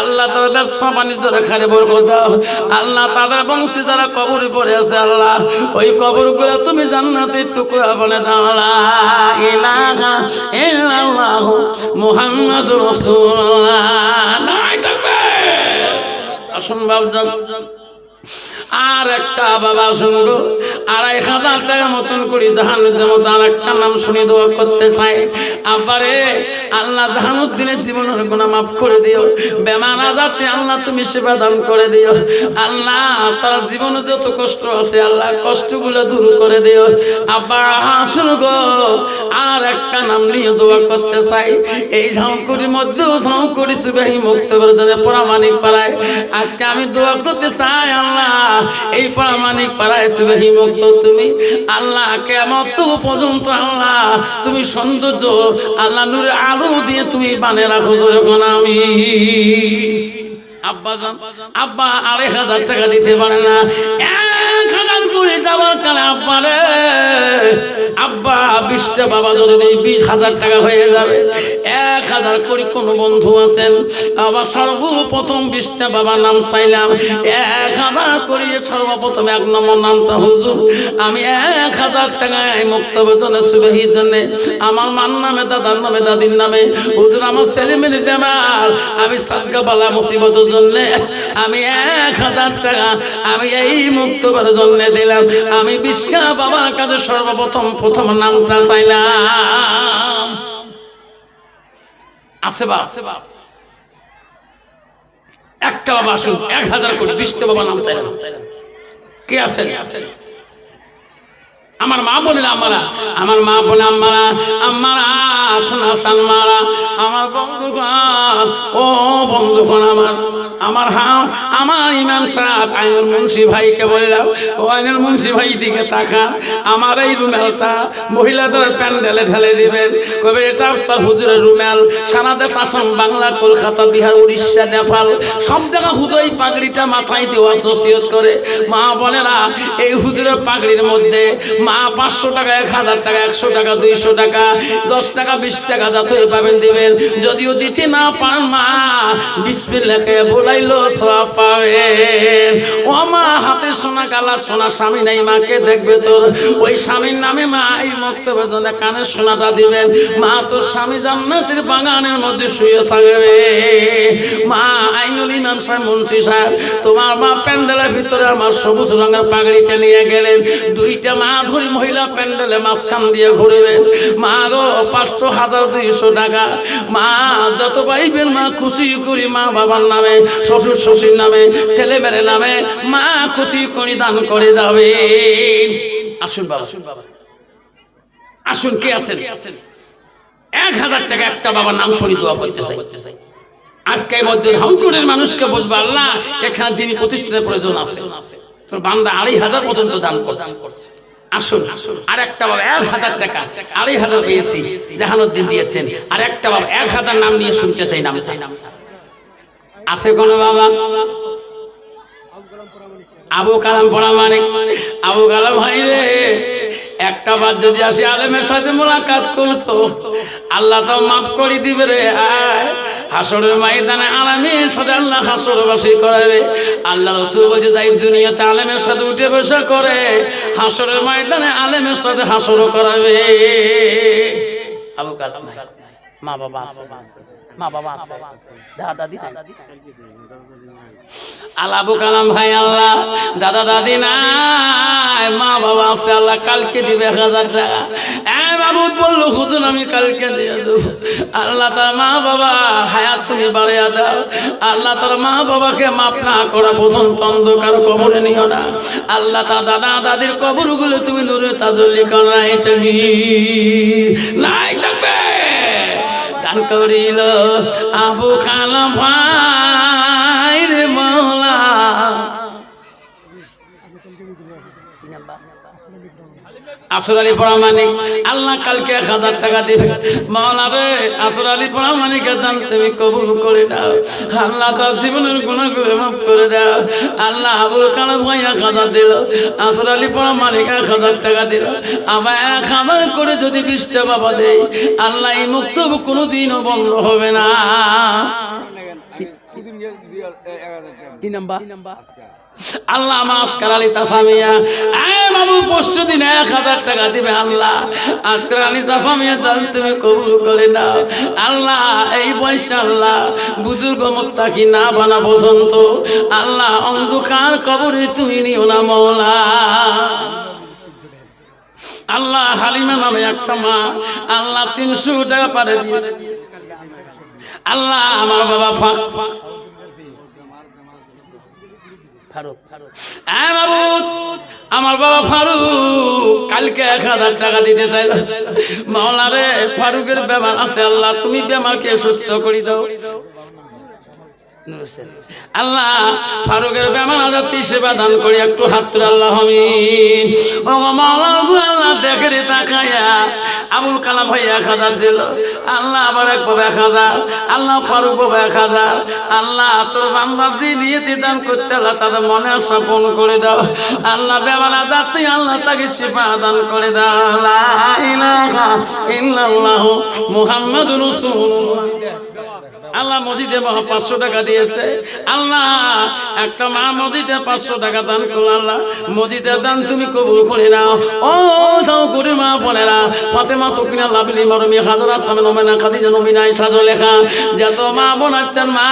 আল্লাহ তার ব্যবসা বাণিজ্য রেখারে বরকত দাও। আল্লাহ তাদের বংশী যারা কবরে পড়ে আছে আল্লাহ ওই কবর করে তুমি জান্নাতের টুকরা বলে দাও। লা ইলাহা ইল্লাল্লাহ মুহাম্মাদুর রাসূলুল্লাহ। আসুন বাবজান আর একটা বাবা শুনবো ২৫০০ টাকা মতন করে জাহানুদ্দিনের মতো আর একটা নাম শুনে দোয়া করতে চাই। আবারে আল্লাহ জাহানুদ্দিনের জীবনের গুনাহ মাফ করে দিও, বেমান আজাতে আল্লাহ তুমি সেবা দান করে দিও। আল্লাহ তার জীবনে যত কষ্ট আছে আল্লাহ কষ্টগুলো দূর করে দিও। আবার শুনবো আর একটা নাম নিয়ে দোয়া করতে চাই। এই ঝাউকুড়ির মধ্যেও ঝাউকুড়ি সুবাহি মুক্তবের জন্য প্রামাণিক পাড়ায় আজকে আমি দোয়া করতে চাই। আল্লাহ এই প্রামাণিক পাড়ায় সুবাহি মুক্ত তুমি আল্লাহ কিয়ামত পর্যন্ত আল্লাহ তুমি সৌন্দর্য আল্লাহ নূরের আলো দিয়ে তুমি বানিয়ে রাখো যখন আমি আব্বা জান আব্বা ২৫০০ টাকা দিতে পারে না, ১০০০ করে যাওয়ার কারণে আব্বা রে আব্বা ২০টা বাবা যদি ২০০০০ টাকা হয়ে যাবে। ১০০০ করে কোন বন্ধু আছেন আবার সর্বপ্রথম ২০টা বাবার নাম চাইলাম, ১০০০ করে সর্বপ্রথম ১ নম্বর নামটা হুজুর আমি ১০০০ টাকায় মুক্তবেদনের সুবাহির জন্য আমার মার নামে দাদার নামে দাদির নামে হুজুর আমার ছেলে মেয়ে বেমার আমি সাদকা বালা মুসিবতের জন্য আমি ১০০০ টাকা আমি এই মুক্তবের জন্য দিলাম। আমি ২০টা বাবার কাছে সর্বপ্রথম নামটা চাইলাম। আছে বাপ একটা বাবা আসুন ১০০০ করে ২০টা বাবা নাম চাইলাম। কে আছেন? আমার মা বলে আমার মা বলে আমারা শোনা সালমারা আমার বন্ধুগণ ও বন্ধুগণ আমার ইমাম সাহেব আইনুল মুন্সি ভাইকে বললাম, ও আইনুল মুন্সি ভাই দিকে তাকান আমার এই রুমেলটা মহিলাদের প্যান্ডেলে ঢেলে দিবেন। কবে এটা আপনার হুজুরের রুমেল। সারা দেশ, আসাম, বাংলা, কলকাতা, বিহার, উড়িষ্যা, নেপাল সব জায়গা হুজুর এই পাগড়িটা মাথায় দিয়ে ওয়াসিয়ত করে। মা বোনেরা, এই হুজুরের পাগড়ির মধ্যে মা 500 টাকা, 1000 টাকা, 100 টাকা, 200 টাকা, 10 টাকা, 20 টাকা যতই পাবেন দিবেন। যদিও দিতে না পারেন মা বিসমিল্লাহকে বলাইলো সওয়াব পাবেন। ও মা, হাতে সোনা কালা সোনা, স্বামী নাই মাকে দেখবে তোর, ওই স্বামীর নামে মা এই মক্তবের জন্য কানের সোনাটা দিবেন। মা তোর স্বামী জান্নাতের বাগানের মধ্যে শুয়ে থাকবে। মা আইনুল ইমাম সাহেব, মুন্সি সাহেব, তোমার মা প্যান্ডেলের ভিতরে আমার সবুজ রঙের পাগড়িটা নিয়ে গেলেন। 2টা মা ধরি মহিলা প্যান্ডেলে মাঝখান দিয়ে ঘুরবেন। মা গো 500, 1000, 200 টাকা মা যত পাইবেন মা খুশি করি মা বাবার নামে, শ্বশুর শ্বশুর নামে, ছেলে মেয়ের নামে মা খুশি করি দান করে যাবে। আসুন বাবা, আসুন, কে আছেন? 1000 টাকা একটা বাবার নাম শুনি দোয়া করতে চাই। আজকে মধ্যে হামটুরের মানুষকে বলবো, আল্লাহ এখানে দিনী প্রতিষ্ঠানের প্রয়োজন আছে, তোর বান্দা 2500 পর্যন্ত দান করছে। আসুন, আর একটা বাবা 1000 টাকা, 2500 পেয়েছি, জাহানুদ্দিন দিয়েছেন। আর একটা বাবা 1000 নাম নিয়ে শুনতে চাই। নাম আছে কোন বাবা? আবু কালাম পরামানিক। আবু কালাম ভাই রে, একটা বার যদি আসি আলেমের সাথে মোলাকাত করতো, আল্লাহ তো মাফ করে দিবে রে। হাসরের ময়দানে আলেমের সাথে আল্লাহ হাসরবাসী করাবে। আল্লাহ রাসূল বলে যাই দুনিয়াতে আলেমের সাথে উঠে বসা করে, হাসরের ময়দানে আলেমের সাথে হাসর করাবে। আবু কালাম ভাই, মা বাবা আছে, মা বাবা আছে, দাদা দাদি আবু কালাম ভাই, আল্লাহ দাদা দাদি নাই, মা বাবা আছে, আল্লাহ কালকে দিবে 1000 টাকা। বাবু বললো হুজুর আমি কালকে দিয়ে দেবো। আল্লাহ তার মা বাবা হায়াত তুমি বাড়িয়ে দাও। আল্লাহ তার মা বাবাকে মাফ না করা পর্যন্ত অন্ধকার কবরে নিও না। আল্লাহ তার দাদা দাদির কবরগুলো তুমি নূরে তাজল্লি করা, এটা নাই থাকবে দান করিল আবু কালাম ভাই রে মওলা। আসর আলী পরামানিক, আল্লাহ কালকে 1000 টাকা দিবে। মাওলা রে, আসর আলী পরামানিকের দান তুমি কবুল করে দাও। আল্লাহ তার জীবনের গুনাহগুলো মাফ করে দাও। আল্লাহ আবুল কালাম ভাই 1000 দিল, আসর আলী পরামানিক 1000 টাকা দিল। আবার 1000 করে যদি 20টা বাবা দেই, আল্লাহ এই মুক্তব কোনোদিনও বন্ধ হবে না। কি নাম্বার? আল্লাহ মাসকার আলী চাচামিয়া, বাবু পরশু দিন 1000 টাকা দিবে। আল্লাহ আজকাল আলী চাচামিয়া দান তুমি কবুল করে নাও। আল্লাহ এই পয়সা আল্লাহ বুজুর্গ মুত্তাকি না বানা পর্যন্ত আল্লাহ অন্ধকার কবরে তুমি নিও না মওলা। আল্লাহ হালিমা নামে একটা মা আল্লাহ 300 টাকা পারে দিয়েছে। আল্লাহ আমার বাবা আমার বাবা ফারুক কালকে 1000 টাকা দিতে চাইল। মাওলা রে, ফারুকের বেমার আছে, আল্লাহ তুমি বেমারকে সুস্থ করে দাও। আল্লাহ ফারুকের বেমার আজাতি সেবা দান করি, একটু হাত তুলে আল্লাহ আমিন। ও মাওলা, আল্লাহ দেখে রে তাকায়া আবুল কালাম ভাই 1000 দিল। আল্লাহ আবার এক বাবা 1000, আল্লাহ ফারুক বাবা 1000। আল্লাহ তোর বান্দা যে নিয়তি দান করছে আল্লাহ তাদের মনে আশা পূরণ করে দাও। আল্লাহ বেমার আজাতি আল্লাহ তাকে সেবা দান করে দাও। লা ইলাহা ইল্লাল্লাহু মুহাম্মাদুর রাসূলুল্লাহ। আল্লাহ মসজিদে 500 টাকা দিয়েছে। আল্লাহ একটা মা মসজিদে 500 টাকা দান করল। আল্লাহ মসজিদের দান তুমি কবুল করে নাও। ও যাও করে মা বোনেরা, ফাতেমা সুকিনা লাভলি মরমি হাজরা সামনে নমিনা খাদিজা নমিনা আয়েশা লেখা যত মা বোন আছেন, মা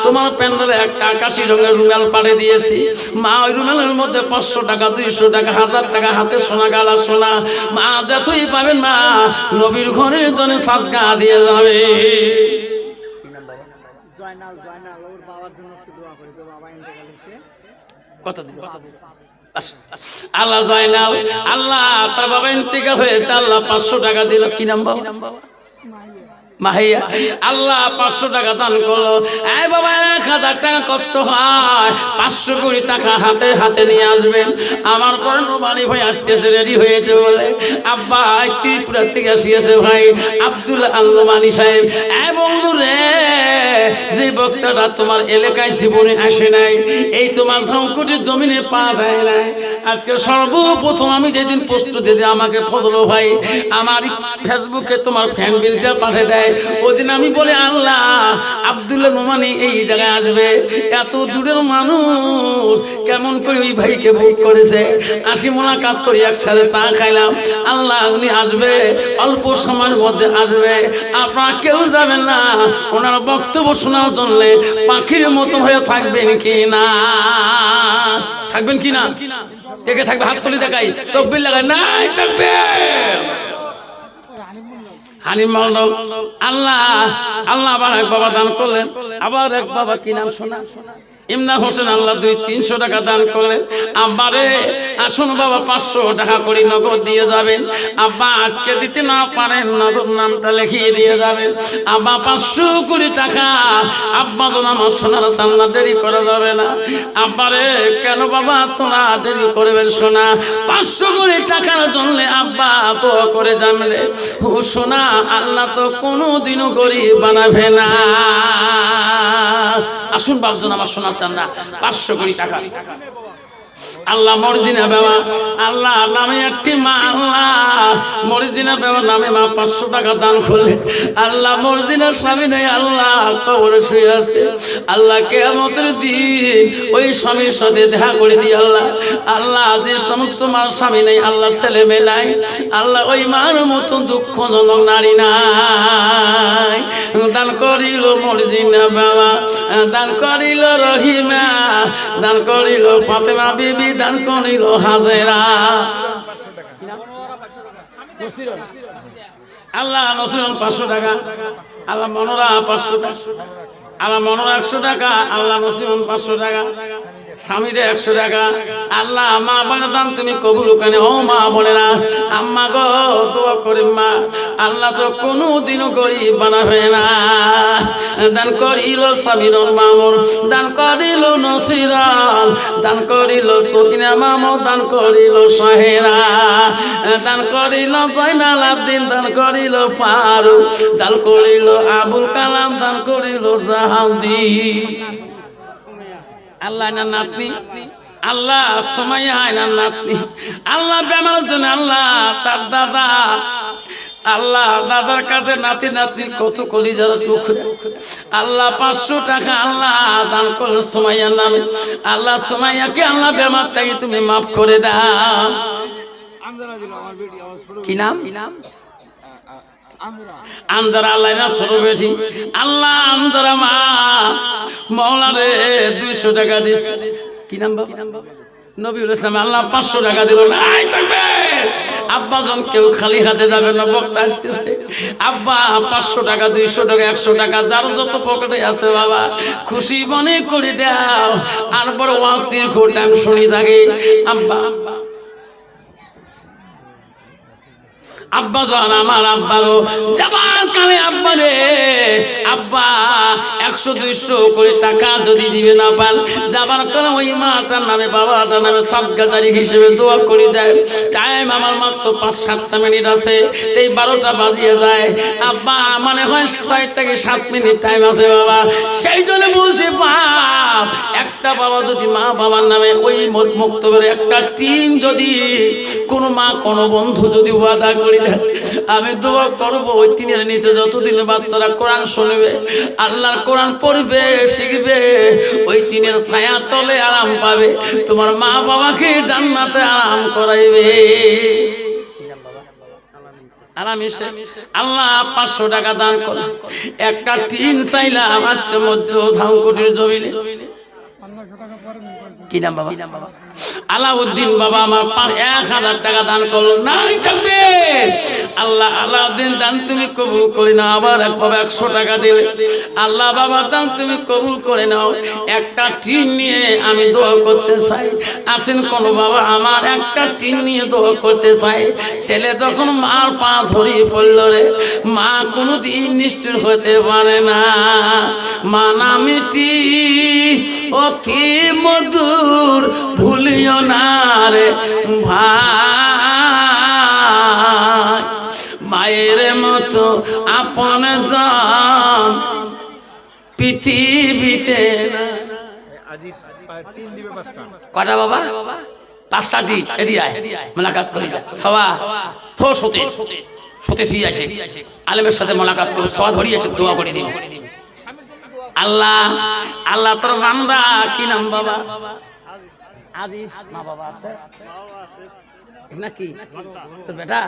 তোমার প্যান্ডেলে একটা আকাশি রঙের রুমাল পাড়ে দিয়েছি। মা ওই রুমালের মধ্যে 500 টাকা, 200 টাকা, 1000 টাকা, হাতে সোনা গালা সোনা, মা যতই পাবেন মা নবীর ঘরের জন্য সাদকা দিয়ে যাবে। আল্লাহ জয়নাল, আল্লাহ তার বাবা ইন্তেকাল হয়েছে, আল্লাহ 500 টাকা দিল। কি নাম বাবা? মাহিয়া আল্লাহ 500 টাকা দান করলো। এই বাবা 1000 টাকা কষ্ট হয়, 500 কোটি টাকা হাতে হাতে নিয়ে আসবেন। আমার পর নোমানি ভাই আসতেছে, রেডি হয়েছে বলে আব্বা ত্রিপুরা থেকে আসিয়েছে ভাই আব্দুল আল্লমানি সাহেব। এই বন্ধু রে, যে বক্তাটা তোমার এলাকায় জীবনে আসে নাই, এই তোমার সংকটের জমিনে পা দেয় নাই, আজকে সর্বপ্রথম আমি যেদিন পোস্ট দিয়েছি আমাকে ফজলো ভাই আমার ফেসবুকে তোমার ফ্যান বিলটা পাঠিয়ে দেয়, ওদিন আমি বলে আল্লাহ আব্দুল্লাহ নোমানি এই জায়গায় আসবে, এত দূরের মানুষ কেমন করে ওই ভাইকে ভোগ করেছে, আসি মোলাকাত করি, একসাথে চা খাইলাম, আল্লাহ উনি আসবে, অল্প সময়ের মধ্যে আসবে, আপনারা কেউ যাবেন না, ওনার বক্তব্য শোনার জন্য পাখির মতো হয়ে থাকবেন কি না, থাকবেন কি না, দেখে থাকবে, হাত তুলে দেখাই, তকবির লাগাই, নাই থাকবে হানিম মন্ডল। আল্লাহ আল্লাহ আবার এক বাবা দান করলেন, আবার এক বাবা কি নাম শোনা, ইমদাদ হোসেন, আল্লাহ 200-300 টাকা দান করলেন। আব্বারে আসুন বাবা 500 টাকা করে নগদ দিয়ে যাবেন, আব্বা আজকে দিতে না পারেন নগদ নামটা লিখিয়ে দিয়ে যাবেন, আব্বা 500 কোটি টাকা, আব্বা তো আমার সোনার সামনা দেরি করা যাবে না, আব্বারে কেন বাবা তোরা দেরি করবেন সোনা, 500 কোটি টাকার জন্য আব্বা তো করে জানলে ও সোনা, আল্লাহ তো কোনোদিনও গরিব বানাবে না। আসুন বাবজন আমার সোনার চান্দা 500 কোটি টাকা আল্লাহ মর্জিনা বাবা, আল্লাহ নামে একটি মা, আল্লাহ মর্জিনা বাবা নামে মা 500 টাকা দান করলেন। আল্লাহ মর্জিনার স্বামী নেই, আল্লাহ কবরে শুয়ে আছে, আল্লাহ কিয়ামতের দিন ওই স্বামীর সাথে দেখা করে দিই আল্লাহ, আল্লাহ যে সমস্ত মার স্বামী নেই, আল্লাহ ছেলে মেয়ে নাই, আল্লাহ ওই মার মতো দুঃখজনক নারী নাই, দান করিল মর্জিনা বাবা, দান করিল রহিমা, দান করিল ফাতেমা বিবি, দান করিল হাজেরা, আল্লাহ নসরুল 500 টাকা, আল্লাহ মনোরা 500 টাকা, আল্লাহ মনোরা 100 টাকা, আল্লাহ নসরুল 500 টাকা, স্বামীদের 100 টাকা, আল্লাহ মা বাবা দান তুমি কবুল করে, ও মা বলে না আম্মা গো দোয়া করে মা, আল্লাহ তো কোনোদিনও গরিব বানাবে না, দান করিল সামিরুল মামুর, দান করিল নসিরাল, দান করিল সকিনা মামু, দান করিল সাহেরা, দান করিল জয়নাল আব্দিন, দান করিল ফারুক, দান করিল আবুল কালাম, দান করিল জাহাউদ্দি, আল্লাহ না নাতনি, আল্লাহ সুমাইয়া আয়নার নাতনি, আল্লাহ বেমারের জন্য, আল্লাহ তার দাদা, আল্লাহ দাদার কাছে নাতি নাতনি কত কলিজার টুকরা, আল্লাহ 500 টাকা আল্লাহ দান করলেন সুমাইয়ার নামে, আল্লাহ সুমাইয়াকে আল্লাহ বেমার থেকে তুমি মাফ করে দাও, কি নাম আনজারা, আল্লাহ না ছোট বেশি, আল্লাহ আনজারা মা মওলা রে 200 টাকা দিছে, কি নাম বাবা, নবীউল ইসলাম, আল্লাহ 500 টাকা দিল, নাই থাকবে আব্বা জন কেউ খালি হাতে যাবে না, বক্তা আসতেছে, আব্বা 500 টাকা 200 টাকা 100 টাকা যার যত পকেটে আছে বাবা খুশি মনে করে দাও, আর বড় ওয়াজ দীর্ঘ টাইম শুনি থাকে, আব্বা আব্বা জান আমার আব্বা গো যাবার কালে আব্বা রে, আব্বা 100-200 করে টাকা যদি দিবে না পান, যাবার কালে ওই মাটার নামে বাবাটার নামে সাদগাজারি হিসেবে দোয়া করে দেয়, টাইম আমার মাত্র 5-7 মিনিট আছে, এই 12টা বাজিয়ে যায়, আব্বা মানে হয় 6 থেকে 7 মিনিট টাইম আছে বাবা, সেই জন্য বলছে বাপ একটা বাবা যদি মা বাবার নামে ওই মক্তবের একটা টিম যদি কোনো মা কোনো বন্ধু যদি ওয়াদা করে আমি দোয়া করবো ওই টিনের নিচে যতদিন বাচ্চারা কোরআন শুনবে, আল্লাহর কোরআন পড়বে শিখবে, ওই টিনের ছায়া তলে আরাম পাবে, তোমার মা বাবাকে জান্নাতে আরাম করাইবে, আল্লাহ 500 টাকা দান করে একটা টিন চাইলাম আজকে মধ্যে ঝাউকুটির জমিনে, কি নাম বাবা, আলাউদ্দিন বাবা আমার 1000 টাকা দান করলো, নাই থাকবে। আল্লাহ আলাউদ্দিন দান তুমি কবুল করে নাও। আবার এক বাবা 100 টাকা দিলে, আল্লাহ বাবা দান তুমি কবুল করে নাও। একটা টিন নিয়ে আমি দোয়া করতে চাই। আসেন কোন বাবা আমার একটা টিন নিয়ে দোয়া করতে চাই। ছেলে যখন মার পা ধরিয়ে পড়ল রে, মা কোনোদিন নিষ্ঠুর হতে পারে না। মা নামিটি অতি মধুর ভুলিও না রে ভাই, মায়ের মতো আপন জন পৃথিবীতে। কটা বাবা? 5টা টি এরিয়ায় মোলাকাত করি যা সবা থো সতে সতে ফি আসে আলেমের সাথে মোলাকাত করে সবা ধরিয়েছে, দোয়া করে দিন। আল্লাহ আল্লাহ তোর বান্দা কি নাম বাবা? আজিজ। মা বাবা আছে নাকি তোর বেটা?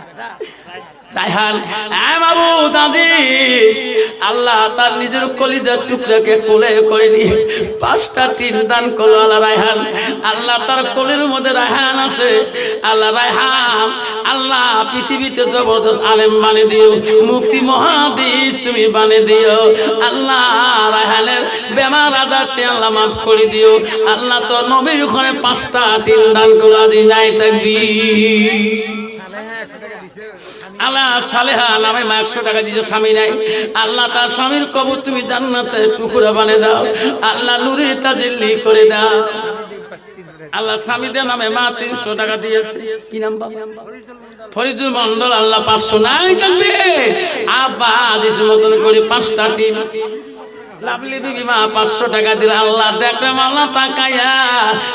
রায়হান। হ্যাঁ বাবু দাদি, আল্লাহ তার নিজের কলিজার টুকরাকে কোলে করে নিয়ে 5টা টিন দান করলো। আল্লাহ রায়হান, আল্লাহ তার কোলের মধ্যে রায়হান আছে। আল্লাহ রায়হান, আল্লাহ পৃথিবীতে জবরদস্ত আলেম বানিয়ে দিও, মুফতি মহাদিস তুমি বানিয়ে দিও। আল্লাহ রায়হানের বেমার আজারতে আল্লাহ মাফ করে দিও। আল্লাহ তোর নবীর ওখানে 5টা টিন দান করলো। দিন নাই থাকবি। আল্লাহ সালেহা নামে 100 টাকা দিয়েছে, স্বামী নাই। আল্লাহ তার স্বামীর কবর তুমি জান্নাতে টুকরা বানিয়ে দাও। আল্লাহ নূরে তাজিল্লি করে দাও। আল্লাহ স্বামীদের নামে মা 300 টাকা দিয়েছে। কি নাম বাবা? ফরিদুল মন্ডল। আল্লাহ 500 নাই থাকবে। আব্বা আদেশ মতন করে 5টা টিম। লাভলি বিবি মা 500 টাকা দিল। আল্লাহ দেখলাম আল্লাহ তাকায়া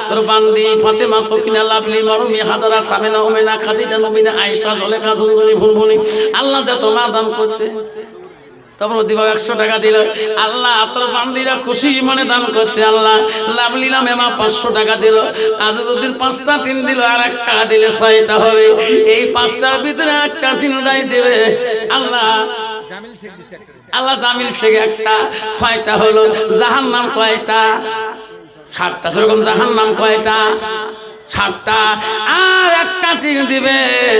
তোর বান্দি ফাতেমা সকিনা লাভলি মরমি হাজারা সামেনা ওমেনা খাদিজা নবীনা আয়েশা জলেখা ধুনবনি ভুনবনি আল্লাহ যত মা দান করছে। তারপর দিবা 100 টাকা দিল। আল্লাহ তোর বান্দিরা খুশি মনে দান করছে। আল্লাহ লাভলি নামে মা 500 টাকা দিল। আজউদ্দিন 5টা টিন দিল, আর একটা দিলে 6টা হবে। এই 5টার ভিতরে একটা টিন দাই দেবে। আল্লাহ আল্লাহ জামিল শেখ একটা, 6টা হলো। জাহান্নাম কয়টা? 7টা। যেরকম জাহান্নাম কয়টা? 7টা। আর একটা টিন দিবেন।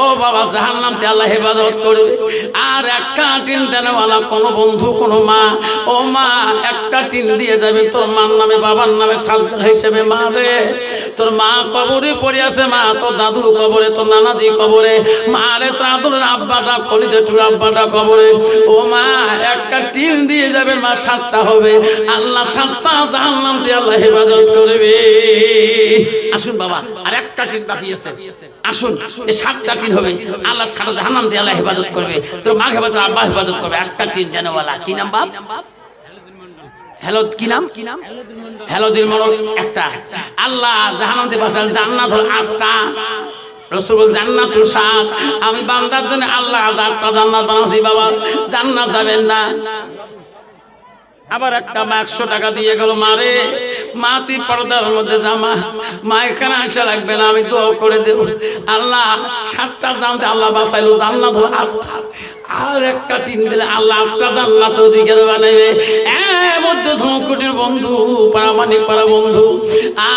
ও বাবা জাহান্নামতে আল্লাহ হেফাজত করবে। আর একটা টিন দেনওয়ালা কোনো বন্ধু কোনো মা, ও মা একটা টিন দিয়ে যাবে তোর মার নামে বাবার নামে সাদা হিসেবে। মা রে তোর মা কবরে পড়ে আছে, মা তোর দাদু কবরে, তোর নানাজি কবরে, মা রে তোর আদরের আব্বাটা কলিজে টুর আব্বাটা কবরে। ও মা একটা টিন দিয়ে যাবে মা, 7টা হবে। আল্লাহ 7টা জাহান্নামতে আল্লাহ হেফাজত করবে। আসুন বাবা, আর একটা টিন বাকি আছে। আসুন এই 7টা টিন হবে। আল্লাহ 7টা জাহান্নাম দিয়ে আল্লাহ হেফাজত করবে। তোর মা হেফাজত, আব্বা হেফাজত করবে। একটা টিন দেনওয়ালা। কি নাম বাপ? হ্যালো কি নাম? কি নাম? হেলোদিন মন্ডল একটা। আল্লাহ জাহান্নাম থেকে বাঁচাল। জান্নাত হল 8টা। রাসূল বল জান্নাতুল 7। আমি বান্দার জন্য আল্লাহ 8টা জান্নাত বানাইছি বাবা, জান্নাত যাবেন না। আবার একটা মা 100 টাকা দিয়ে গেল। মারে মা তুই পর্দার মধ্যে জামা, মা এখানে আসা লাগবে না, আমি দোয়া করে দেব। আল্লাহ 7টা জানতে আল্লাহ বাঁচাইলো। জান্নাত হলো 8টা। আর একটা টিন দিলে আল্লাহ 8টা জান্নাত অধিকার বানাবে। মধ্য সংকটের বন্ধু, পারামানিক পারা বন্ধু,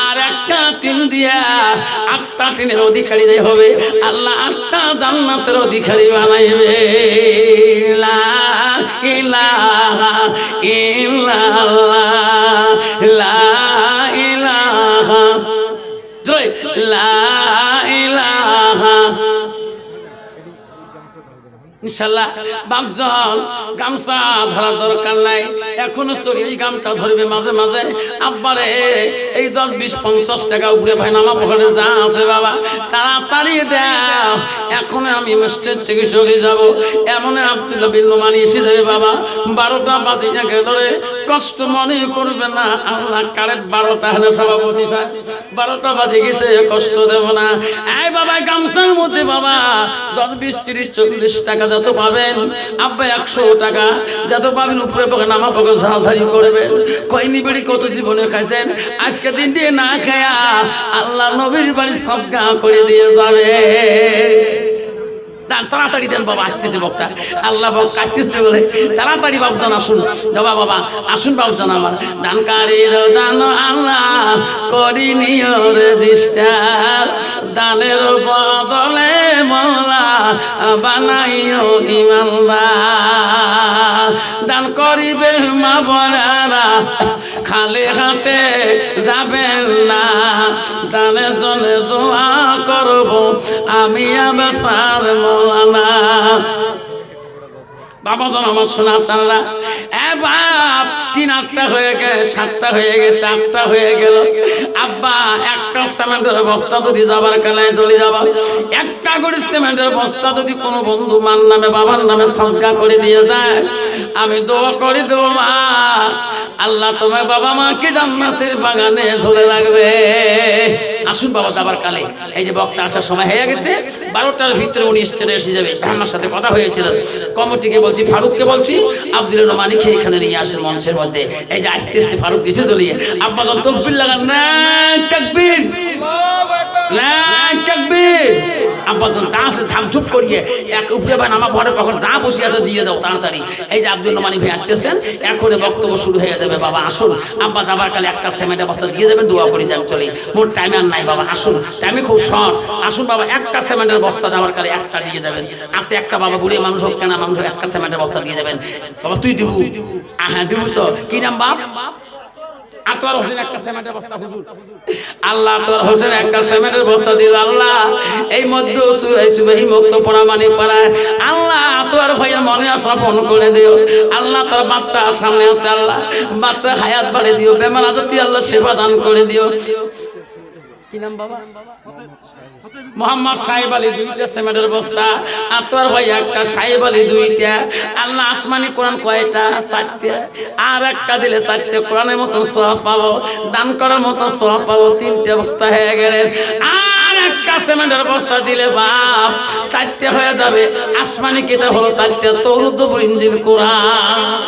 আর একটা টিন দিয়া 8টা টিনের অধিকারী হবে। আল্লাহ 8টা জান্নাতের অধিকারী বানাইবে। লা ইলাহা ইল্লাল্লাহ, লা ইলাহা, লা ইলাহা। ইনশাআল্লাহ বাপজন গামছা ধরা দরকার নাই, এখনো চোরি এই গামছা ধরবে মাঝে মাঝে। আব্বারে এই 10, 20, 50 টাকা উপরে ভাই নামা পকেটে যা আছে বাবা তাড়াতাড়ি দাও। এখন আমি মিস্টের থেকে চলে যাব। এমন আব্দুল্লাহ বিন নোমানি এসে যাবে বাবা। 12টা বাজে গেল রে, কষ্ট মনে করবে না। আল্লাহ কারেন্ট 12টা হলে সভাপতি সাহেব 12টা বাজে গেছে, কষ্ট দেব না। এই বাবা গামছার মধ্যে বাবা 10, 20, 30, 40 টাকা যত পাবেন, আব্বা 100 টাকা যত পাবেন উপরে পকে নামা পকে ঝাড়াঝাড়ি করবেন। কইনি বেড়ি কত জীবনে খাইছেন, আজকে দিন দিয়ে না খায়া আল্লাহ নবীর বাড়ি সদকা করে দিয়ে যাবে। দান তাড়াতাড়ি দেন বাবা, আসতেছে বক্তা। আল্লাহ বাবা কাটতেছে বলে তাড়াতাড়ি বাবজান আসুন। বাবা বাবা আসুন বাবজান আমার। দানকারীর দান আল্লাহ করি নিও রেজিস্টার, দানের বদলে মওলা বানাইও ইমানদার। দান করিবে মা বোনেরা খালি হাতে যাবেন না, দানের জন্য দোয়া করব আমি আবেসার মৌলানা। বাবা জন আমার শোনা তারা এ বাপ 3-8টা হয়ে গেছে, 7টা হয়ে গেছে, 8টা হয়ে গেল। আব্বা একটা সিমেন্টের বস্তা যদি যাবার কালে চলে যাবা, একটা করে সিমেন্টের বস্তা যদি কোনো বন্ধু মার নামে বাবার নামে সদকা করে দিয়ে দেয়, আমি দোয়া করে দেবো মা আল্লাহ তোমার বাবা মাকে জান্নাতের বাগানে ঝুলে রাখবে। আসুন বাবা যাবার কালে। এই যে বক্তা আসার সময় হয়ে গেছে, 12টার ভিতরে উনি স্টেজে এসে যাবে। আমার সাথে কথা হয়েছিল, কমিটিকে বলছি, ফারুককে বলছি, আব্দুল মানিককে এখানে নিয়ে আসেন মঞ্চের মধ্যে। এই যে আসতে আসতে ফারুক কিছু চলিয়ে আব্বা যখন তকবির লাগান, না তাকবীর, না তাকবীর। আব্বা যখন যা আছে ঝাপঝুপ করিয়ে এক উপরে বান আমার ঘরে পকড় যা বসে আছে দিয়ে দাও তাড়াতাড়ি। এই যে আব্দুল মানিক ভাই আসতেছেন, এখনই বক্তব্য শুরু হয়ে যাবে। বাবা আসুন, আব্বা যাবার কালে একটা সিমেন্টের বস্তা দিয়ে যাবেন, দোয়া করে যান চলে। মোর টাইম আর নাই বাবা, আসুন, টাইমে খুব শর্ট। আসুন বাবা, একটা সিমেন্টের বস্তা যাবার কালে একটা দিয়ে যাবেন। আছে একটা বাবা, বুড়ি মানুষ হোক কেনা মানুষ হোক, একটা সিমেন্টের বস্তা দিয়ে যাবেন। বাবা তুই দিব? হ্যাঁ দিব। তো কি নাম বাপ? আতোয়ার হোসেন একটা সিমেন্টের বস্তা হুজুর। আল্লাহ আতোয়ার হোসেন একটা সিমেন্টের বস্তা দিল। আল্লাহ এই মধ্যে এই মুক্ত পরামানিক পাড়ায় আল্লাহ আতোয়ার ভাইয়ের মনে আশা পূরণ করে দিও। আল্লাহ তার বাচ্চা সামনে আছে, আল্লাহ বাচ্চা হায়াত বাড়ে দিও, বেমার আজাতি আল্লাহ সেবা দান করে দিও। কি নাম বাবা? মোহাম্মদ সাহেব আলী 2টা সিমেন্টের বস্তা, আতোয়ার ভাই একটা, সাহেব আলী 2টা। আল্লাহ আসমানি কোরআন কয়টা? 4টা। আর একটা দিলে 4টে কোরআনের মতো সওয়াব পাবো, দান করার মতো সওয়াব পাবো। 3টে বস্তা হয়ে গেলে আর একটা সিমেন্টের বস্তা দিলে বাপ 4টে হয়ে যাবে। আসমানি কিতাব হলো 4টে, তৌরাত, ইনজিল, কোরআন।